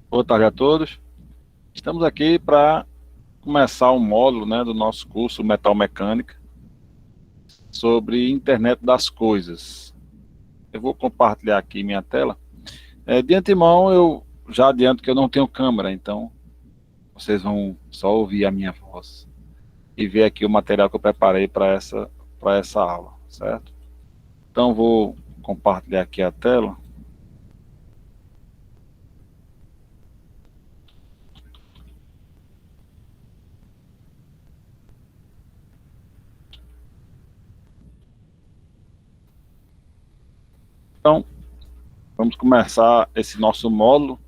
Boa tarde a todos. Estamos aqui para começar um módulo, né, do nosso curso Metal Mecânica sobre Internet das Coisas. Eu vou compartilhar aqui minha tela. De antemão, eu já adianto que eu não tenho câmera, então vocês vão só ouvir a minha voz e ver aqui o material que eu preparei para essa aula, certo? Então, vou compartilhar aqui a tela. Então, vamos começar esse nosso módulo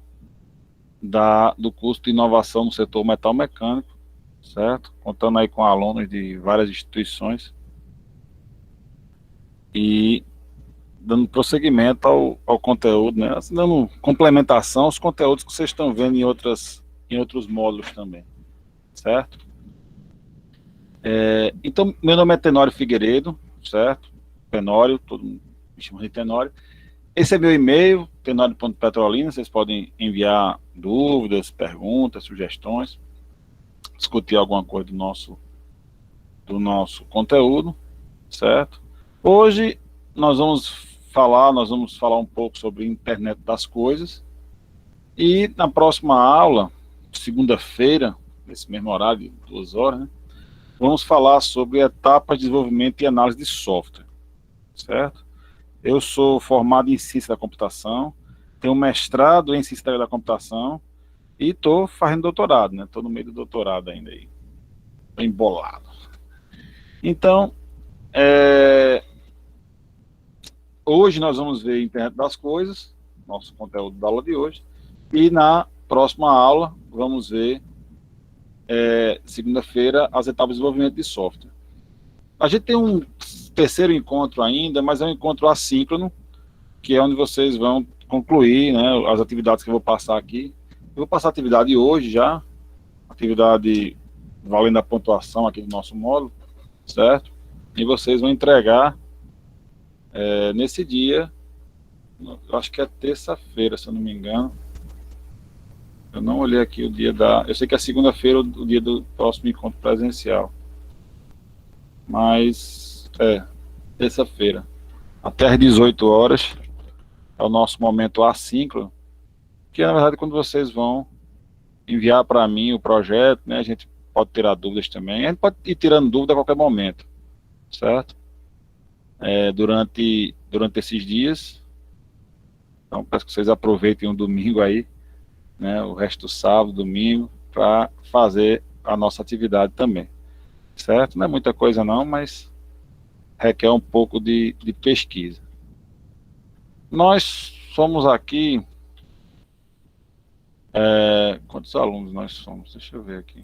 do curso de inovação no setor metal mecânico, certo? Contando aí com alunos de várias instituições e dando prosseguimento ao conteúdo, né? Assim, dando complementação aos conteúdos que vocês estão vendo em outros módulos também, certo? Então, meu nome é Tenório Figueiredo, certo? Tenório, todo mundo me chama de Tenório. Esse é meu e-mail, tenório.petrolina, vocês podem enviar dúvidas, perguntas, sugestões, discutir alguma coisa do nosso conteúdo, certo? Hoje nós vamos falar um pouco sobre internet das coisas e na próxima aula, segunda-feira, nesse mesmo horário, de 2 horas, né, vamos falar sobre etapas de desenvolvimento e análise de software, certo? Eu sou formado em ciência da computação, tenho mestrado em ciência da computação e estou fazendo doutorado, né? Estou no meio do doutorado ainda aí, tô embolado. Então, é, hoje nós vamos ver a Internet das Coisas, nosso conteúdo da aula de hoje, e na próxima aula vamos ver, segunda-feira, as etapas de desenvolvimento de software. A gente tem um terceiro encontro ainda, mas é um encontro assíncrono, que é onde vocês vão concluir, né, as atividades que eu vou passar aqui. Eu vou passar a atividade hoje já, atividade valendo a pontuação aqui do nosso módulo, certo? E vocês vão entregar nesse dia. Eu acho que é terça-feira, se eu não me engano. Eu não olhei aqui o dia da. Eu sei que é segunda-feira, o dia do próximo encontro presencial. Mas terça-feira. Até às 18 horas é o nosso momento assíncrono, que é, na verdade, quando vocês vão enviar para mim o projeto, né? A gente pode tirar dúvidas também. A gente pode ir tirando dúvida a qualquer momento, certo? Durante esses dias. Então, peço que vocês aproveitem o domingo aí, né, o resto do sábado, domingo, para fazer a nossa atividade também, certo? Não é muita coisa não, mas requer um pouco de pesquisa. Nós somos aqui, quantos alunos nós somos? Deixa eu ver aqui.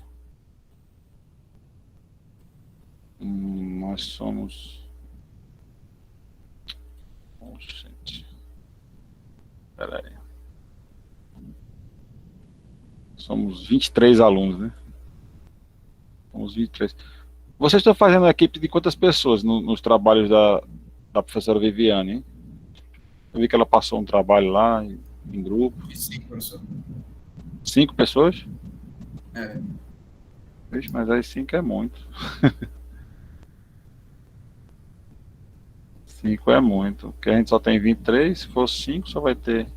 Nós somos... Oh, gente. Espera aí. Somos 23 alunos, né? Somos 23. Vocês estão fazendo a equipe de quantas pessoas nos trabalhos da professora Viviane, hein? Eu vi que ela passou um trabalho lá em grupo. De cinco, professor. 5 pessoas? É. Vixe, mas aí 5 é muito. 5 é muito. Porque a gente só tem 23, se for 5, só vai ter.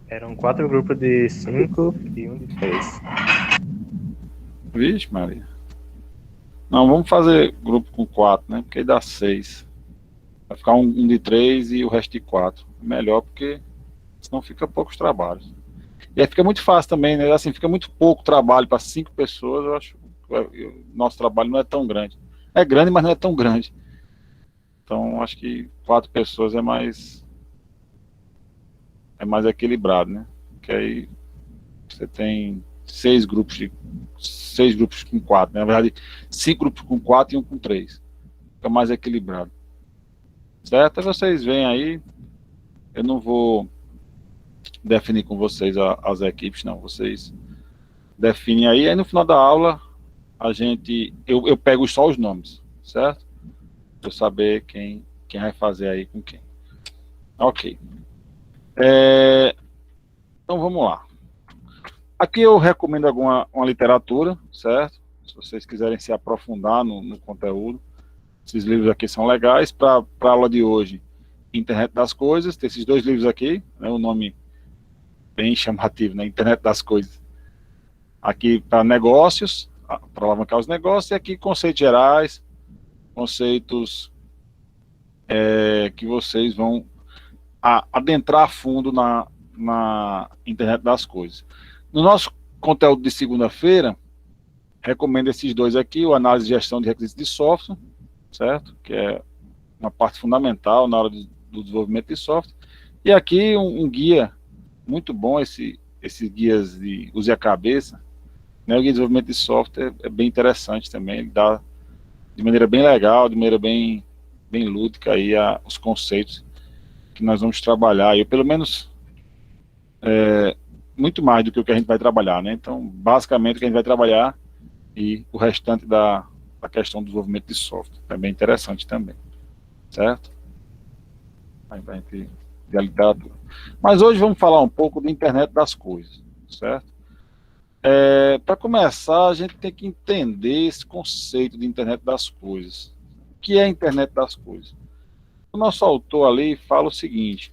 Eram 4 grupos de 5 e um de 3. Vixe, Maria. Não, vamos fazer grupo com 4, né? Porque aí dá 6. Vai ficar um de 3 e o resto de 4. Melhor, porque senão fica poucos trabalhos. E aí fica muito fácil também, né? Assim, fica muito pouco trabalho para 5 pessoas. Eu acho que o nosso trabalho não é tão grande. É grande, mas não é tão grande. Então, acho que 4 pessoas é mais equilibrado, né? Porque aí você tem 6 grupos com 4, né? Na verdade, 5 grupos com 4 e um com 3. Fica mais equilibrado. Certo? Aí vocês veem aí. Eu não vou definir com vocês as equipes, não. Vocês definem aí. Aí no final da aula, eu pego só os nomes, certo? Para eu saber quem vai fazer aí com quem. Ok. Então vamos lá. Aqui eu recomendo uma literatura, certo? Se vocês quiserem se aprofundar no conteúdo. Esses livros aqui são legais para a aula de hoje. Internet das Coisas, tem esses 2 livros aqui, né, o nome bem chamativo, né, Internet das Coisas. Aqui para negócios, para alavancar os negócios, e aqui conceitos gerais, conceitos que vocês vão adentrar a fundo na Internet das Coisas. No nosso conteúdo de segunda-feira, recomendo esses 2 aqui, o Análise e Gestão de Requisitos de Software, certo? Que é uma parte fundamental na hora do desenvolvimento de software. E aqui um guia muito bom, esses guias de Use a Cabeça, né? O guia de desenvolvimento de software é bem interessante também, ele dá de maneira bem legal, de maneira bem lúdica aí os conceitos que nós vamos trabalhar. Eu, pelo menos, muito mais do que o que a gente vai trabalhar, né? Então, basicamente, o que a gente vai trabalhar e o restante da questão do desenvolvimento de software. É bem interessante também, certo? Aí a gente vê a literatura. Mas hoje vamos falar um pouco da internet das coisas, certo? Para começar, a gente tem que entender esse conceito de internet das coisas. O que é a internet das coisas? O nosso autor ali fala o seguinte: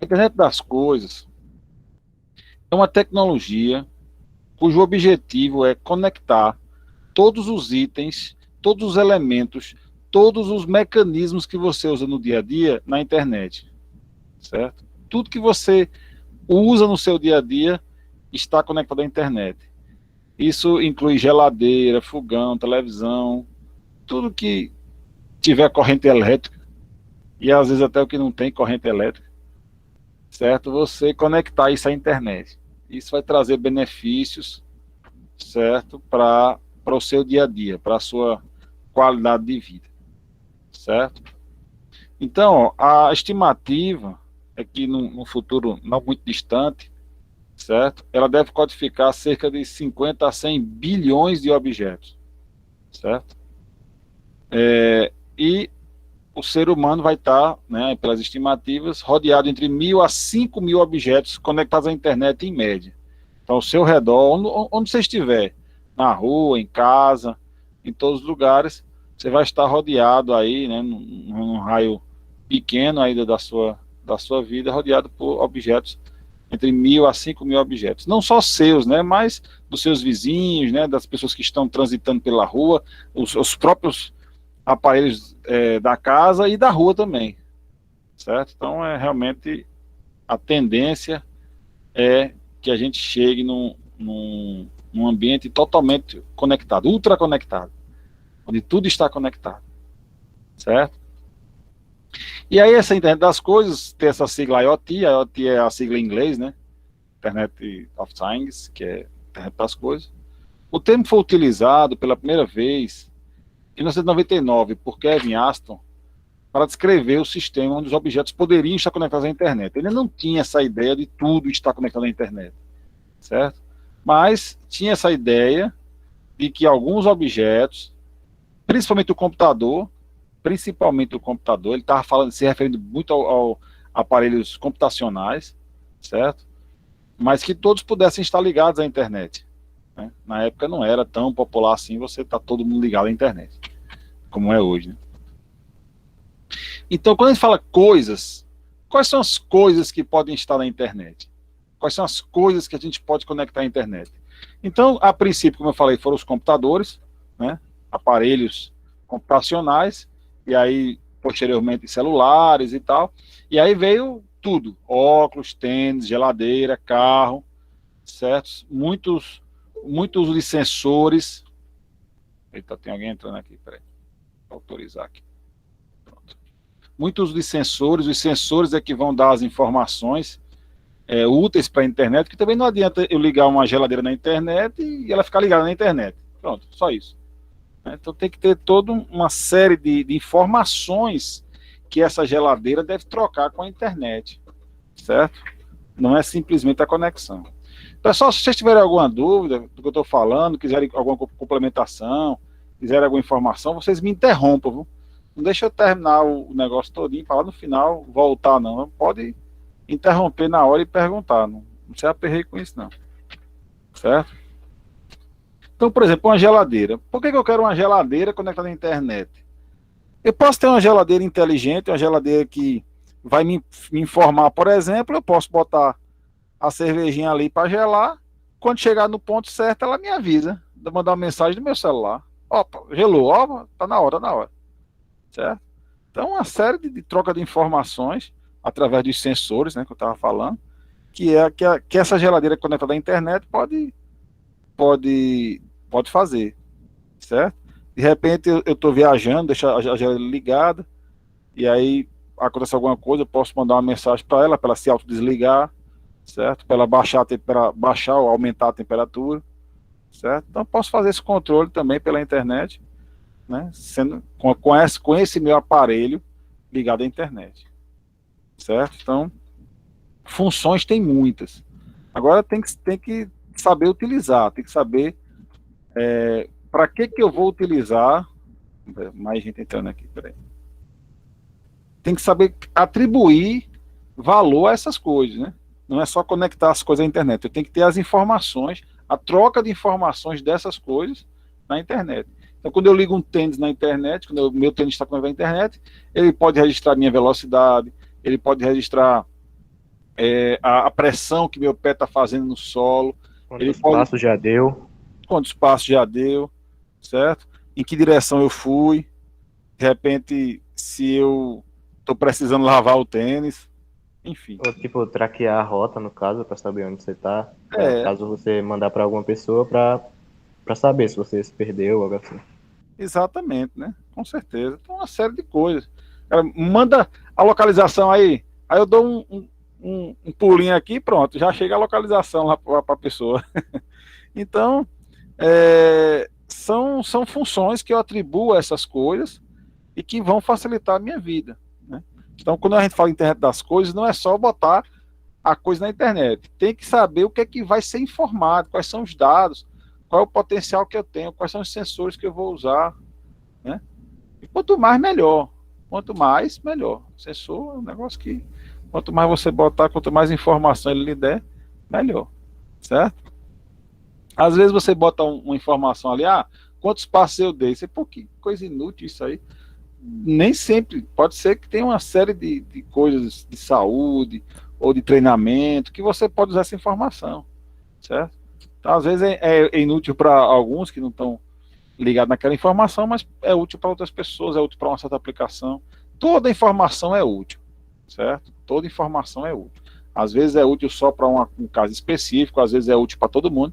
a internet das coisas é uma tecnologia cujo objetivo é conectar todos os itens, todos os elementos, todos os mecanismos que você usa no dia a dia na internet, certo? Tudo que você usa no seu dia a dia está conectado à internet. Isso inclui geladeira, fogão, televisão, tudo que tiver corrente elétrica, e às vezes até o que não tem corrente elétrica, certo? Você conectar isso à internet. Isso vai trazer benefícios, certo? Para o seu dia a dia, para a sua qualidade de vida, certo? Então, a estimativa é que no futuro não muito distante, certo? Ela deve codificar cerca de 50 a 100 bilhões de objetos, certo? E o ser humano vai estar, né, pelas estimativas, rodeado entre 1.000 a 5.000 objetos conectados à internet em média. Então, ao seu redor, onde você estiver, na rua, em casa, em todos os lugares, você vai estar rodeado aí, né, num raio pequeno ainda da sua vida, rodeado por objetos, entre 1.000 a 5.000 objetos. Não só seus, né, mas dos seus vizinhos, né, das pessoas que estão transitando pela rua, os próprios aparelhos da casa e da rua também, certo? Então, realmente, a tendência é que a gente chegue num ambiente totalmente conectado, ultra conectado, onde tudo está conectado, certo? E aí essa internet das coisas tem essa sigla IoT, a IoT é a sigla em inglês, né? Internet of Things, que é internet das coisas. O termo foi utilizado pela primeira vez em 1999 por Kevin Aston para descrever o sistema onde os objetos poderiam estar conectados à internet. Ele não tinha essa ideia de tudo estar conectado à internet, certo? Mas tinha essa ideia de que alguns objetos, principalmente o computador, ele estava se referindo muito ao aparelhos computacionais, certo? Mas que todos pudessem estar ligados à internet, né? Na época não era tão popular assim, você está todo mundo ligado à internet, como é hoje, né? Então, quando a gente fala coisas, quais são as coisas que podem estar na internet? Quais são as coisas que a gente pode conectar à internet? Então, a princípio, como eu falei, foram os computadores, né? Aparelhos computacionais, e aí, posteriormente, celulares e tal. E aí veio tudo, óculos, tênis, geladeira, carro, certo? Muito uso de sensores. Eita, tem alguém entrando aqui, peraí. Vou autorizar aqui. Pronto. Muito uso de sensores, os sensores é que vão dar as informações úteis para a internet, que também não adianta eu ligar uma geladeira na internet e ela ficar ligada na internet. Pronto, só isso. Então tem que ter toda uma série de informações que essa geladeira deve trocar com a internet, certo? Não é simplesmente a conexão. Pessoal, se vocês tiverem alguma dúvida do que eu estou falando, quiserem alguma complementação, quiserem alguma informação, vocês me interrompam, viu? Não deixa eu terminar o negócio todinho, para lá no final voltar, não. Pode interromper na hora e perguntar, não se aperreie com isso, não. certo? Então, por exemplo, uma geladeira. Por que eu quero uma geladeira conectada à internet? Eu posso ter uma geladeira inteligente, uma geladeira que vai me informar, por exemplo, eu posso botar a cervejinha ali para gelar, quando chegar no ponto certo, ela me avisa, mandar uma mensagem do meu celular. Opa, gelou, ó, tá na hora, certo? Então, uma série de troca de informações através dos sensores, né, que eu estava falando, que essa geladeira conectada à internet pode, pode fazer, certo? De repente eu estou viajando, deixo a geladeira ligada, e aí acontece alguma coisa, eu posso mandar uma mensagem para ela se autodesligar, certo? Para ela baixar ou aumentar a temperatura, certo? Então eu posso fazer esse controle também pela internet, né? Sendo com esse meu aparelho ligado à internet, certo? Então, funções tem muitas. Agora tem que saber utilizar, tem que saber para que eu vou utilizar. Mais gente entrando aqui, peraí. Tem que saber atribuir valor a essas coisas, né? Não é só conectar as coisas à internet. Eu tenho que ter as informações, a troca de informações dessas coisas na internet. Então, quando eu ligo um tênis na internet, quando o meu tênis está conectado à internet, ele pode registrar minha velocidade, ele pode registrar a pressão que meu pé está fazendo no solo. Quantos passos já deu? Quantos passos já deu, certo? Em que direção eu fui. De repente, se eu estou precisando lavar o tênis, enfim. Ou tipo, traquear a rota, no caso, para saber onde você está. É. Caso você mandar para alguma pessoa para saber se você se perdeu ou algo assim. Exatamente, né? Com certeza. Então, uma série de coisas. Cara, manda a localização aí eu dou um pulinho aqui, pronto, já chega a localização lá para a pessoa. Então, são funções que eu atribuo a essas coisas e que vão facilitar a minha vida, né? Então, quando a gente fala internet das coisas, não é só botar a coisa na internet. Tem que saber o que é que vai ser informado, quais são os dados, qual é o potencial que eu tenho, quais são os sensores que eu vou usar, né? E quanto mais, melhor. Quanto mais, melhor. Sensor é um negócio que, quanto mais você botar, quanto mais informação ele lhe der, melhor, certo? Às vezes você bota uma informação ali, quantos passos eu dei? Você, pô, que coisa inútil isso aí. Nem sempre, pode ser que tenha uma série de coisas de saúde ou de treinamento que você pode usar essa informação, certo? Então, às vezes é inútil para alguns que não estão ligados naquela informação, mas é útil para outras pessoas, é útil para uma certa aplicação. Toda informação é útil, certo? Toda informação é útil. Às vezes é útil só para um caso específico, às vezes é útil para todo mundo.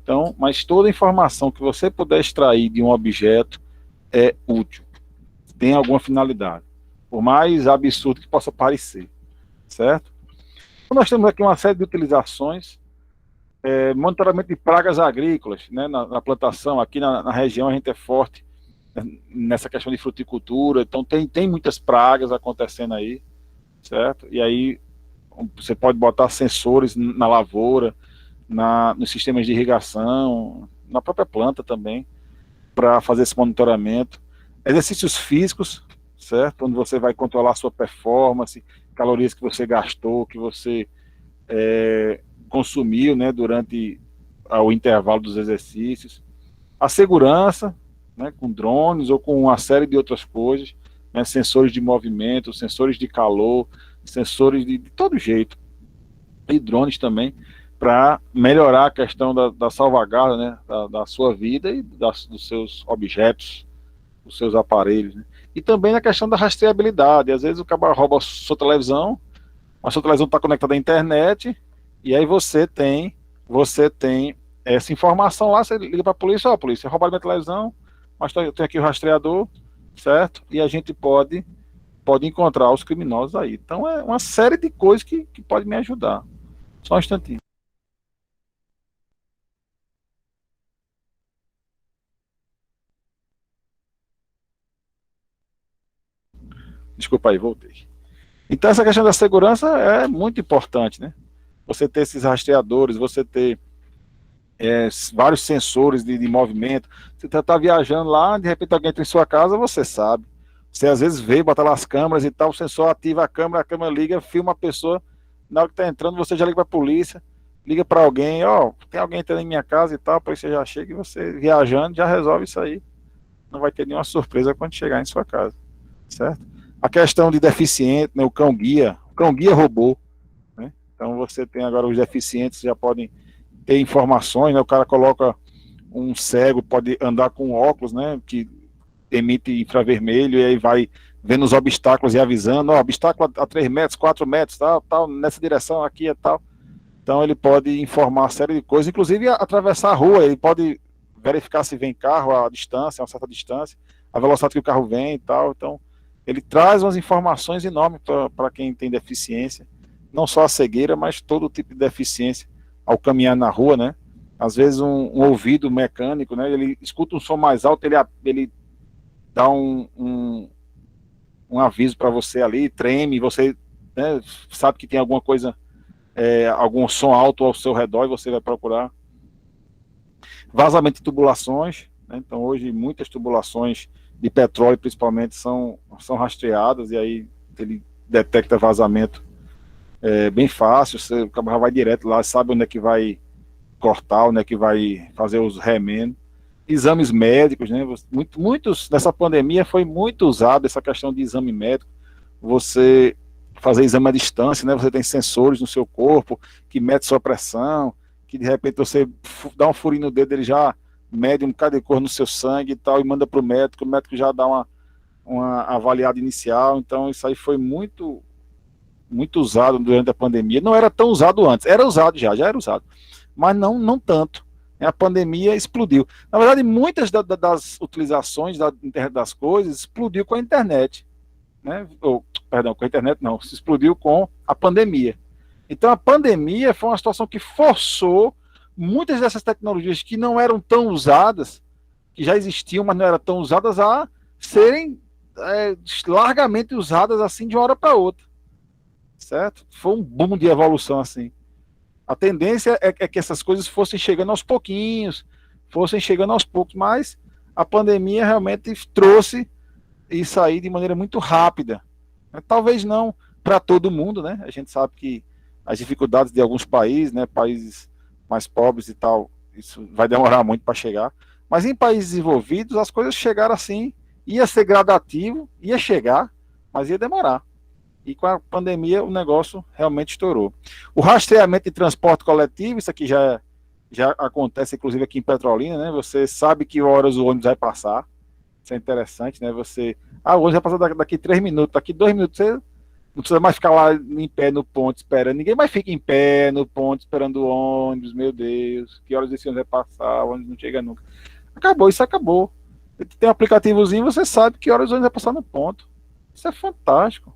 Então, mas toda informação que você puder extrair de um objeto é útil. Tem alguma finalidade. Por mais absurdo que possa parecer, certo? Então, nós temos aqui uma série de utilizações. Monitoramento de pragas agrícolas, né, na plantação. Aqui na região a gente é forte nessa questão de fruticultura, então tem muitas pragas acontecendo aí, certo? E aí você pode botar sensores na lavoura, nos sistemas de irrigação, na própria planta também, para fazer esse monitoramento. Exercícios físicos, certo? Onde você vai controlar a sua performance, calorias que você gastou, que você consumiu, né, durante o intervalo dos exercícios. A segurança, né, com drones ou com uma série de outras coisas, né, sensores de movimento, sensores de calor, sensores de todo jeito, e drones também, para melhorar a questão da salvaguarda, né, da sua vida e dos seus objetos, dos seus aparelhos, né? E também na questão da rastreabilidade. Às vezes o cara rouba a sua televisão, a sua televisão está conectada à internet, e aí você tem essa informação lá, você liga para a polícia, polícia, roubaram minha televisão, mas eu tenho aqui o rastreador, certo? E a gente pode encontrar os criminosos aí. Então é uma série de coisas que pode me ajudar. Só um instantinho. Desculpa aí, voltei. Então essa questão da segurança é muito importante, né? Você ter esses rastreadores, você ter vários sensores de movimento. Você está viajando lá, de repente alguém entra em sua casa, você sabe. Você às vezes vê, bota lá as câmeras e tal, o sensor ativa a câmera liga, filma a pessoa, na hora que está entrando você já liga para a polícia, liga para alguém, ó, tem alguém entrando em minha casa e tal, para você já chega e você viajando já resolve isso aí. Não vai ter nenhuma surpresa quando chegar em sua casa, certo? A questão de deficiente, né, o cão guia robô, né? Então você tem agora os deficientes já podem ter informações, né? O cara coloca um cego, pode andar com óculos, né, que emite infravermelho e aí vai vendo os obstáculos e avisando, ó, obstáculo a 3 metros, 4 metros, tal, tal, nessa direção aqui é tal. Então ele pode informar uma série de coisas, inclusive atravessar a rua, ele pode verificar se vem carro, a distância, a uma certa distância, a velocidade que o carro vem e tal. Então ele traz umas informações enormes para quem tem deficiência, não só a cegueira, mas todo tipo de deficiência ao caminhar na rua, né? Às vezes um ouvido mecânico, né? Ele escuta um som mais alto, ele dá um aviso para você ali, treme, você, né, sabe que tem alguma coisa, algum som alto ao seu redor e você vai procurar. Vazamento de tubulações, né? Então hoje muitas tubulações de petróleo principalmente são rastreadas e aí ele detecta vazamento bem fácil, o cara vai direto lá, sabe onde é que vai cortar, onde é que vai fazer os remendos. Exames médicos, né? Muitos nessa pandemia foi muito usado essa questão de exame médico. Você fazer exame à distância, né? Você tem sensores no seu corpo que mede sua pressão, que de repente você dá um furinho no dedo, ele já mede um bocado de cor no seu sangue e tal, e manda para o médico já dá uma avaliada inicial. Então isso aí foi muito usado durante a pandemia. Não era tão usado antes, era usado já era usado, mas não tanto. A pandemia explodiu. Na verdade, muitas das utilizações da internet das coisas explodiu com a internet, né? Perdão, com a internet não, se explodiu com a pandemia. Então a pandemia foi uma situação que forçou muitas dessas tecnologias que não eram tão usadas, que já existiam, mas não eram tão usadas, a serem largamente usadas assim de uma hora para outra, certo? Foi um boom de evolução assim. A tendência é que essas coisas fossem chegando aos pouquinhos, mas a pandemia realmente trouxe isso aí de maneira muito rápida. Talvez não para todo mundo, né? A gente sabe que as dificuldades de alguns países, né, países mais pobres e tal, isso vai demorar muito para chegar. Mas em países desenvolvidos, as coisas chegaram assim, ia ser gradativo, ia chegar, mas ia demorar. E com a pandemia o negócio realmente estourou. O rastreamento de transporte coletivo, isso aqui já acontece, inclusive aqui em Petrolina, né? Você sabe que horas o ônibus vai passar. Isso é interessante, né? O ônibus vai passar daqui 3 minutos, daqui 2 minutos, você não precisa mais ficar lá em pé no ponto esperando. Ninguém mais fica em pé no ponto esperando o ônibus, meu Deus, que horas esse ônibus vai passar, o ônibus não chega nunca. Acabou, isso acabou. Tem um aplicativozinho, você sabe que horas o ônibus vai passar no ponto. Isso é fantástico.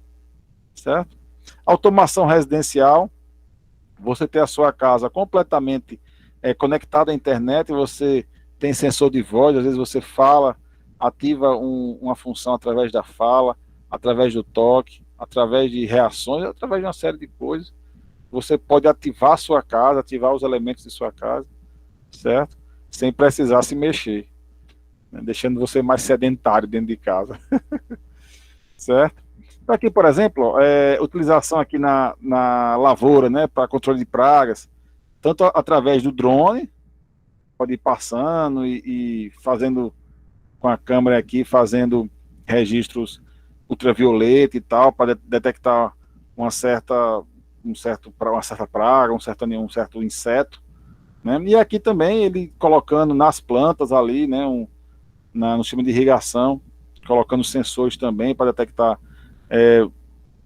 Certo? Automação residencial, você ter a sua casa completamente conectada à internet, você tem sensor de voz, às vezes você fala, ativa uma função através da fala, através do toque, através de reações, através de uma série de coisas. Você pode ativar a sua casa, ativar os elementos de sua casa, certo? Sem precisar se mexer, né? Deixando você mais sedentário dentro de casa. Certo? Aqui, por exemplo, utilização aqui na lavoura, né, para controle de pragas, tanto através do drone, pode ir passando e fazendo com a câmera aqui, fazendo registros ultravioleta e tal, para detectar uma certa praga, um certo inseto, né? E aqui também ele colocando nas plantas ali, né, no sistema de irrigação, colocando sensores também para detectar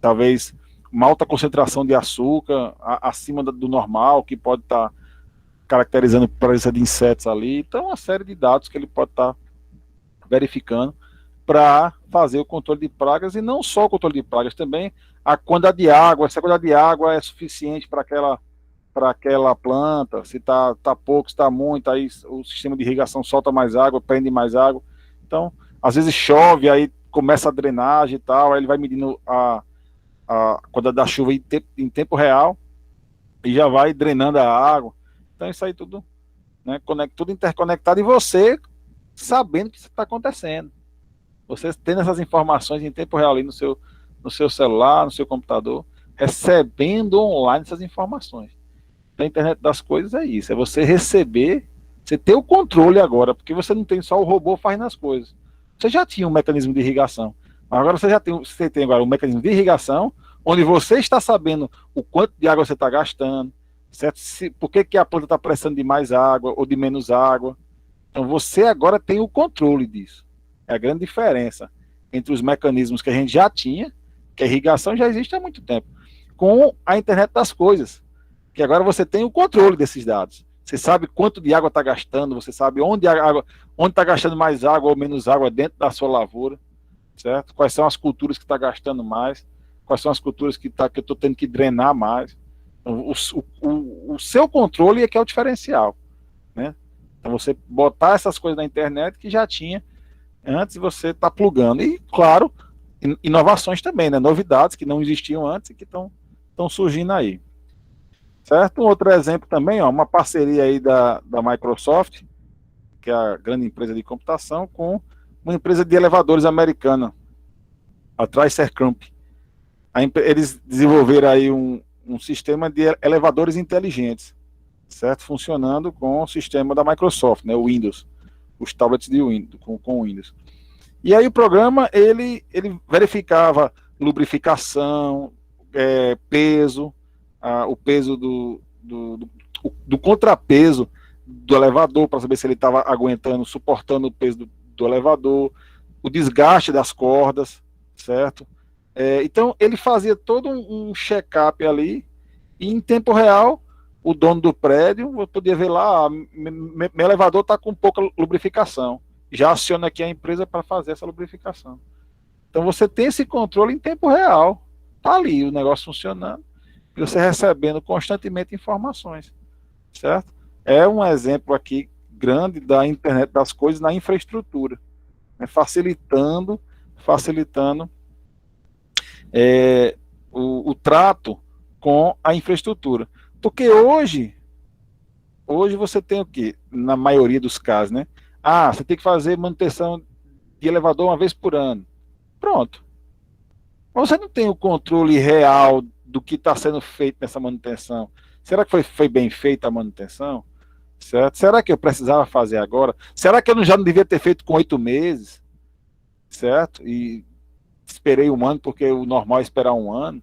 talvez uma alta concentração de açúcar acima do normal, que pode estar caracterizando a presença de insetos ali. Então, uma série de dados que ele pode estar verificando para fazer o controle de pragas, e não só o controle de pragas, também a quantidade de água, se a quantidade de água é suficiente para aquela planta, se está pouco, se está muito, aí o sistema de irrigação solta mais água, prende mais água. Então, às vezes chove, aí começa a drenagem e tal, aí ele vai medindo a quantidade da chuva em tempo real e já vai drenando a água. Então isso aí tudo, né, tudo interconectado, e você sabendo o que está acontecendo. Você tendo essas informações em tempo real ali no seu celular, no seu computador, recebendo online essas informações. da internet das coisas é isso, é você receber, você ter o controle agora, porque você não tem só o robô fazendo as coisas. Você já tinha um mecanismo de irrigação, mas agora você tem agora um mecanismo de irrigação, onde você está sabendo o quanto de água você está gastando, certo? Por que a planta está precisando de mais água ou de menos água. Então você agora tem o controle disso. É a grande diferença entre os mecanismos que a gente já tinha, que a irrigação já existe há muito tempo, com a internet das coisas, que agora você tem o controle desses dados. Você sabe quanto de água está gastando, você sabe onde está gastando mais água ou menos água dentro da sua lavoura, certo? Quais são as culturas que está gastando mais, quais são as culturas que eu estou tendo que drenar mais. Então, o seu controle é que é o diferencial, né? Então você botar essas coisas na internet que já tinha antes, você está plugando. E, claro, inovações também, né? Novidades que não existiam antes e que estão surgindo aí. Certo? Um outro exemplo também, ó, uma parceria aí da Microsoft, que é a grande empresa de computação, com uma empresa de elevadores americana, a TriCercamp. Eles desenvolveram aí um sistema de elevadores inteligentes, certo? Funcionando com o sistema da Microsoft, né? O Windows, os tablets de Windows, com Windows. E aí o programa, ele verificava lubrificação, peso, o peso do contrapeso do elevador, para saber se ele estava aguentando, suportando o peso do elevador, o desgaste das cordas, certo? Então ele fazia todo um check-up ali, e em tempo real o dono do prédio podia ver lá, meu elevador está com pouca lubrificação, já aciona aqui a empresa para fazer essa lubrificação. Então você tem esse controle em tempo real, está ali o negócio funcionando, e você recebendo constantemente informações, certo? É um exemplo aqui grande da internet das coisas na infraestrutura, né? facilitando o trato com a infraestrutura. Porque hoje você tem o quê? Na maioria dos casos, né? Você tem que fazer manutenção de elevador uma vez por ano. Pronto. Mas você não tem o controle real do que está sendo feito nessa manutenção. Será que foi bem feita a manutenção? Certo? Será que eu precisava fazer agora? Será que eu já não devia ter feito com 8 meses? Certo? E esperei um ano, porque o normal é esperar um ano.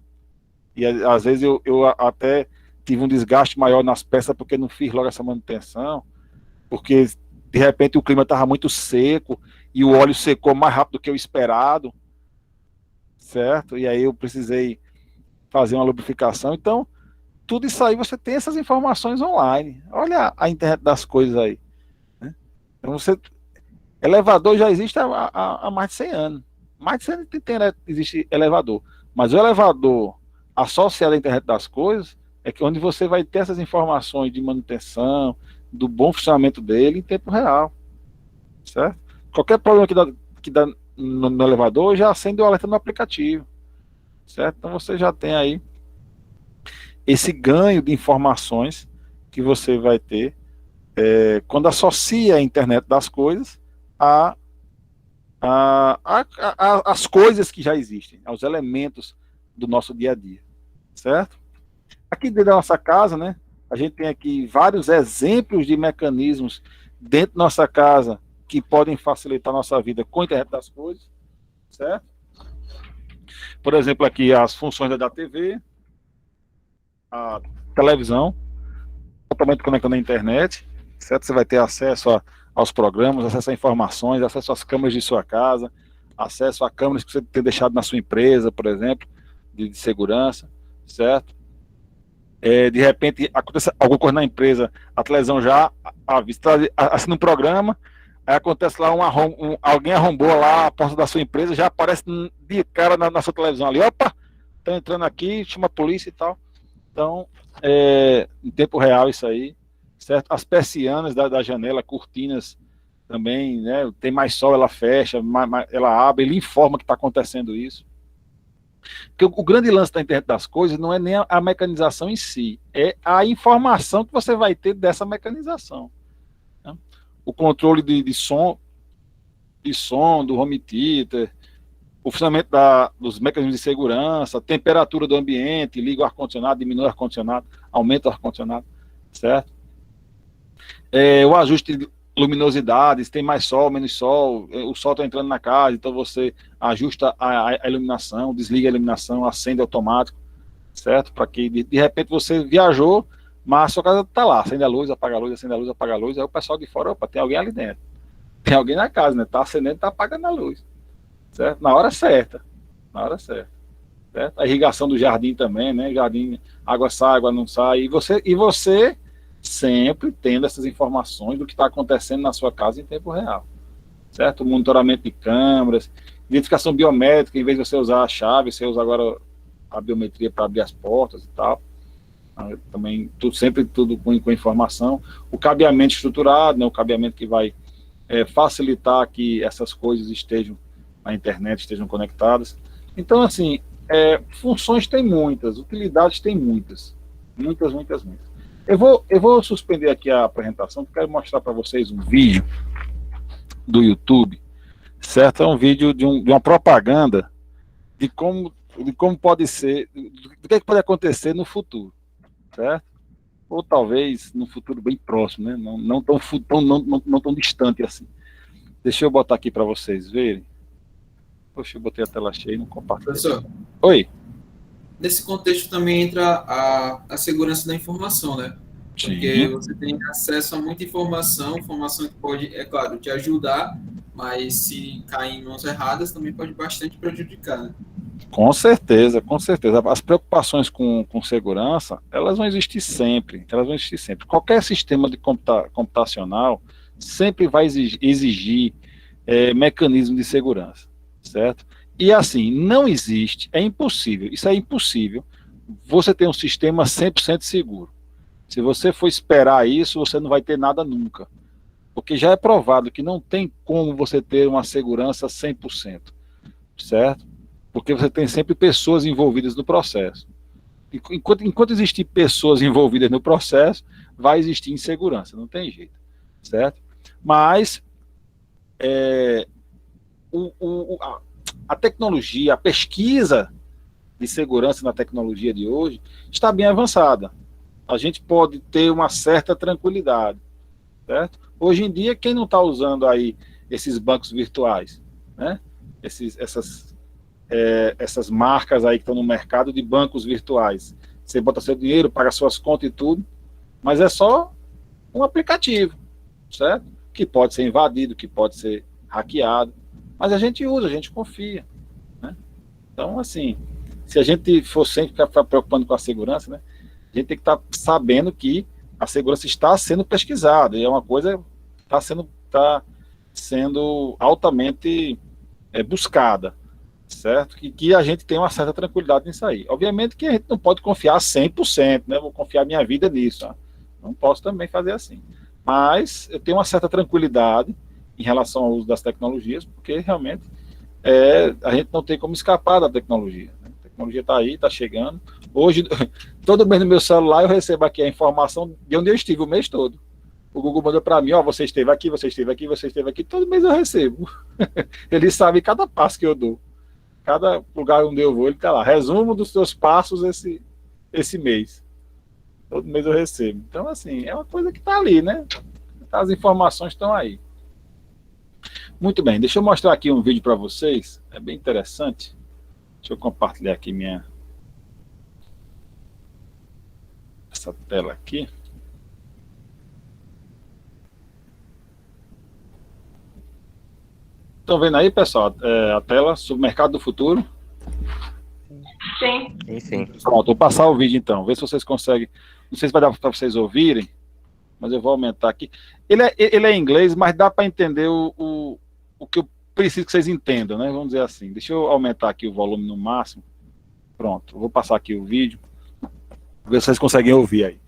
E às vezes eu até tive um desgaste maior nas peças porque não fiz logo essa manutenção, porque de repente o clima estava muito seco e o óleo secou mais rápido do que o esperado, certo? E aí eu precisei fazer uma lubrificação. Então, tudo isso aí você tem essas informações online. Olha a internet das coisas aí, né? Então elevador já existe há mais de 100 anos. Mais de 100 anos existe elevador. Mas o elevador associado à internet das coisas é que onde você vai ter essas informações de manutenção, do bom funcionamento dele em tempo real, certo? Qualquer problema que dá no elevador já acende o alerta no aplicativo, certo? Então você já tem aí esse ganho de informações que você vai ter quando associa a internet das coisas às coisas que já existem, aos elementos do nosso dia a dia, certo? Aqui dentro da nossa casa, né, a gente tem aqui vários exemplos de mecanismos dentro da nossa casa que podem facilitar a nossa vida com a internet das coisas, certo? Por exemplo, aqui as funções da TV, a televisão, totalmente conectada na internet, certo? Você vai ter acesso aos programas, acesso a informações, acesso às câmeras de sua casa, acesso a câmeras que você tem deixado na sua empresa, por exemplo, de segurança, certo? De repente acontece alguma coisa na empresa, a televisão já assina um programa, aí acontece lá alguém arrombou lá a porta da sua empresa, já aparece de cara na sua televisão ali, opa, tá entrando aqui, chama a polícia e tal. Então, em tempo real isso aí, certo? As persianas da janela, cortinas também, né? Tem mais sol, ela fecha, ela abre, ele informa que está acontecendo isso. Porque o grande lance da internet das coisas não é nem a mecanização em si, é a informação que você vai ter dessa mecanização, né? O controle de som do home theater, o funcionamento dos mecanismos de segurança, a temperatura do ambiente, liga o ar-condicionado, diminui o ar-condicionado, aumenta o ar-condicionado. certo? O ajuste de luminosidade, se tem mais sol, menos sol, o sol está entrando na casa, então você ajusta a iluminação, desliga a iluminação, acende automático, certo? Para que de repente você viajou, mas a sua casa está lá, acende a luz, apaga a luz, acende a luz, apaga a luz, aí o pessoal de fora, opa, tem alguém ali dentro, tem alguém na casa, né? Está acendendo, está apagando a luz, certo? Na hora certa, na hora certa. Certo? A irrigação do jardim também, né? Jardim, água sai, água não sai. E você sempre tendo essas informações do que está acontecendo na sua casa em tempo real. Certo? Monitoramento de câmeras, identificação biométrica, em vez de você usar a chave, você usa agora a biometria para abrir as portas e tal. Também sempre tudo com informação. O cabeamento estruturado, né? O cabeamento que vai facilitar que essas coisas estejam na internet, estejam conectadas. Então, assim, funções tem muitas, utilidades tem muitas. Muitas, muitas, muitas. Eu vou suspender aqui a apresentação, porque quero mostrar para vocês um vídeo do YouTube, certo? É um vídeo de uma propaganda de como pode ser, do que pode acontecer no futuro, certo? Ou talvez no futuro bem próximo, né? Não tão distante assim. Deixa eu botar aqui para vocês verem. Poxa, eu botei a tela cheia e não compartilhei. Professor, Oi. nesse contexto também entra a segurança da informação, né? Porque Sim. você tem acesso a muita informação que pode, é claro, te ajudar, mas se cair em mãos erradas também pode bastante prejudicar, né? Com certeza, com certeza. As preocupações com segurança, elas vão existir sempre, elas vão existir sempre. Qualquer sistema de computacional sempre vai exigir mecanismo de segurança, certo? E assim, não existe, é impossível, isso é impossível, você ter um sistema 100% seguro. Se você for esperar isso, você não vai ter nada nunca. Porque já é provado que não tem como você ter uma segurança 100%, certo? Porque você tem sempre pessoas envolvidas no processo. Enquanto existir pessoas envolvidas no processo, vai existir insegurança, não tem jeito, certo? Mas a tecnologia, a pesquisa de segurança na tecnologia de hoje está bem avançada. A gente pode ter uma certa tranquilidade, certo? Hoje em dia, quem não está usando aí esses bancos virtuais, né? Essas marcas aí que estão no mercado de bancos virtuais. Você bota seu dinheiro, paga suas contas e tudo, mas é só um aplicativo, certo? Que pode ser invadido, que pode ser hackeado, mas a gente usa, a gente confia, né? Então, assim, se a gente for sempre ficar preocupando com a segurança, né? A gente tem que estar sabendo que a segurança está sendo pesquisada, e é uma coisa que está sendo altamente buscada, certo? Que a gente tem uma certa tranquilidade nisso aí. Obviamente que a gente não pode confiar 100%, né? Vou confiar minha vida nisso, tá? Não posso também fazer assim. Mas eu tenho uma certa tranquilidade em relação ao uso das tecnologias, porque realmente a gente não tem como escapar da tecnologia, né? A tecnologia está aí, está chegando. Hoje, todo mês no meu celular eu recebo aqui a informação de onde eu estive o mês todo. O Google mandou para mim, ó, você esteve aqui, você esteve aqui, você esteve aqui, todo mês eu recebo. Ele sabe cada passo que eu dou. Cada lugar onde eu vou, ele está lá. Resumo dos seus passos esse mês. Todo mês eu recebo. Então, assim, é uma coisa que está ali, né? As informações estão aí. Muito bem, deixa eu mostrar aqui um vídeo para vocês. É bem interessante. Deixa eu compartilhar aqui essa tela aqui. Estão vendo aí, pessoal, a tela sobre o mercado do futuro? Sim. Sim. Pronto, vou passar o vídeo então, ver se vocês conseguem. Não sei se vai dar para vocês ouvirem, mas eu vou aumentar aqui. Ele é em inglês, mas dá para entender o que eu preciso que vocês entendam, né? Vamos dizer assim. Deixa eu aumentar aqui o volume no máximo. Pronto, eu vou passar aqui o vídeo, ver se vocês conseguem ouvir aí.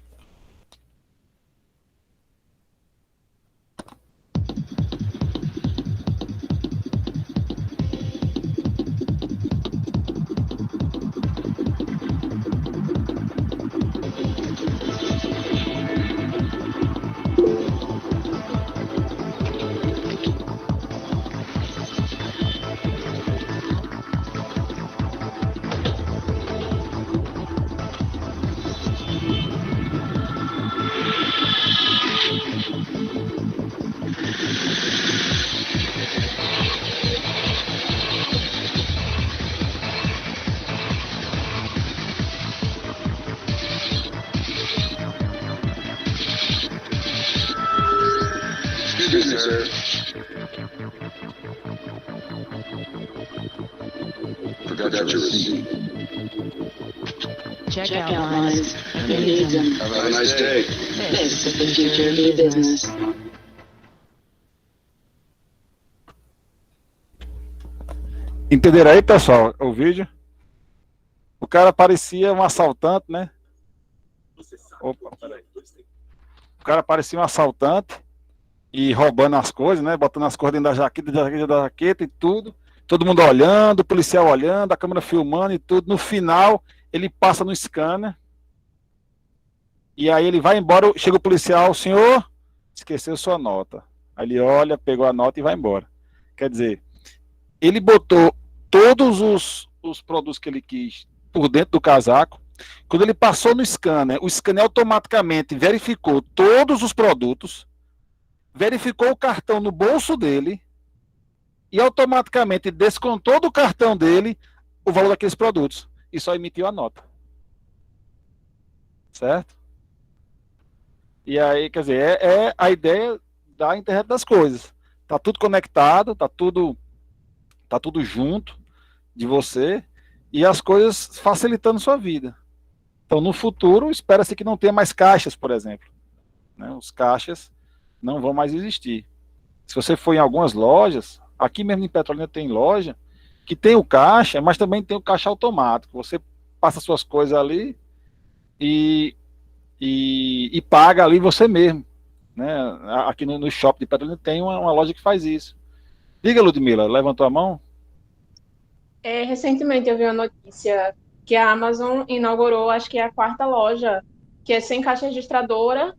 sir. Forgot your receipt. Check outlines. Who needs them? Have a nice day. This is the future of e-business. Entenderam aí, pessoal, o vídeo? O cara parecia um assaltante, né? Opa, peraí. O cara parecia um assaltante e roubando as coisas, né? Botando as coisas dentro da jaqueta e tudo. Todo mundo olhando, o policial olhando, a câmera filmando e tudo. No final, ele passa no scanner. E aí ele vai embora, chega o policial, senhor, esqueceu sua nota. Aí ele olha, pegou a nota e vai embora. Quer dizer, ele botou todos os produtos que ele quis por dentro do casaco. Quando ele passou no scanner, o scanner automaticamente verificou todos os produtos, verificou o cartão no bolso dele e automaticamente descontou do cartão dele o valor daqueles produtos e só emitiu a nota. Certo? E aí, quer dizer, é a ideia da internet das coisas. Tá tudo conectado, tá tudo junto de você e as coisas facilitando sua vida. Então, no futuro, espera-se que não tenha mais caixas, por exemplo. Né? Os caixas não vão mais existir. Se você for em algumas lojas, aqui mesmo em Petrolina tem loja que tem o caixa, mas também tem o caixa automático. Você passa suas coisas ali e paga ali você mesmo. Né? Aqui no shopping de Petrolina tem uma loja que faz isso. Diga, Ludmila, levantou a mão? Recentemente eu vi uma notícia que a Amazon inaugurou, acho que é a 4ª loja, que é sem caixa registradora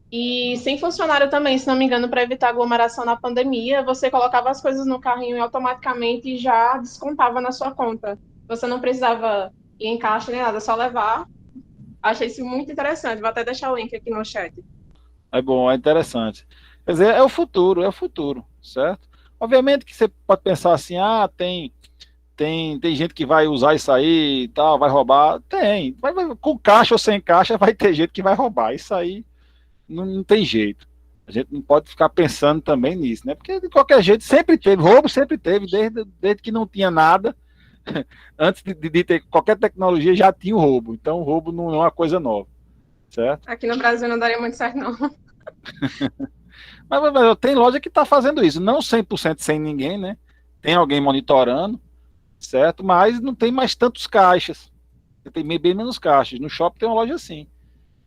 e sem funcionário também, se não me engano, para evitar aglomeração na pandemia. Você colocava as coisas no carrinho e automaticamente já descontava na sua conta. Você não precisava ir em caixa nem nada, só levar. Achei isso muito interessante. Vou até deixar o link aqui no chat. É bom, é interessante. Quer dizer, é o futuro, certo? Obviamente que você pode pensar assim, tem gente que vai usar isso aí e tal, vai roubar. Tem. Com caixa ou sem caixa, vai ter gente que vai roubar. Isso aí não tem jeito. A gente não pode ficar pensando também nisso, né? Porque de qualquer jeito sempre teve, roubo sempre teve, desde que não tinha nada. Antes de ter qualquer tecnologia já tinha o roubo. Então o roubo não é uma coisa nova, certo? Aqui no Brasil não daria muito certo, não. Mas tem loja que está fazendo isso, não 100% sem ninguém, né? Tem alguém monitorando, certo? Mas não tem mais tantos caixas. Você tem bem menos caixas. No shopping tem uma loja assim,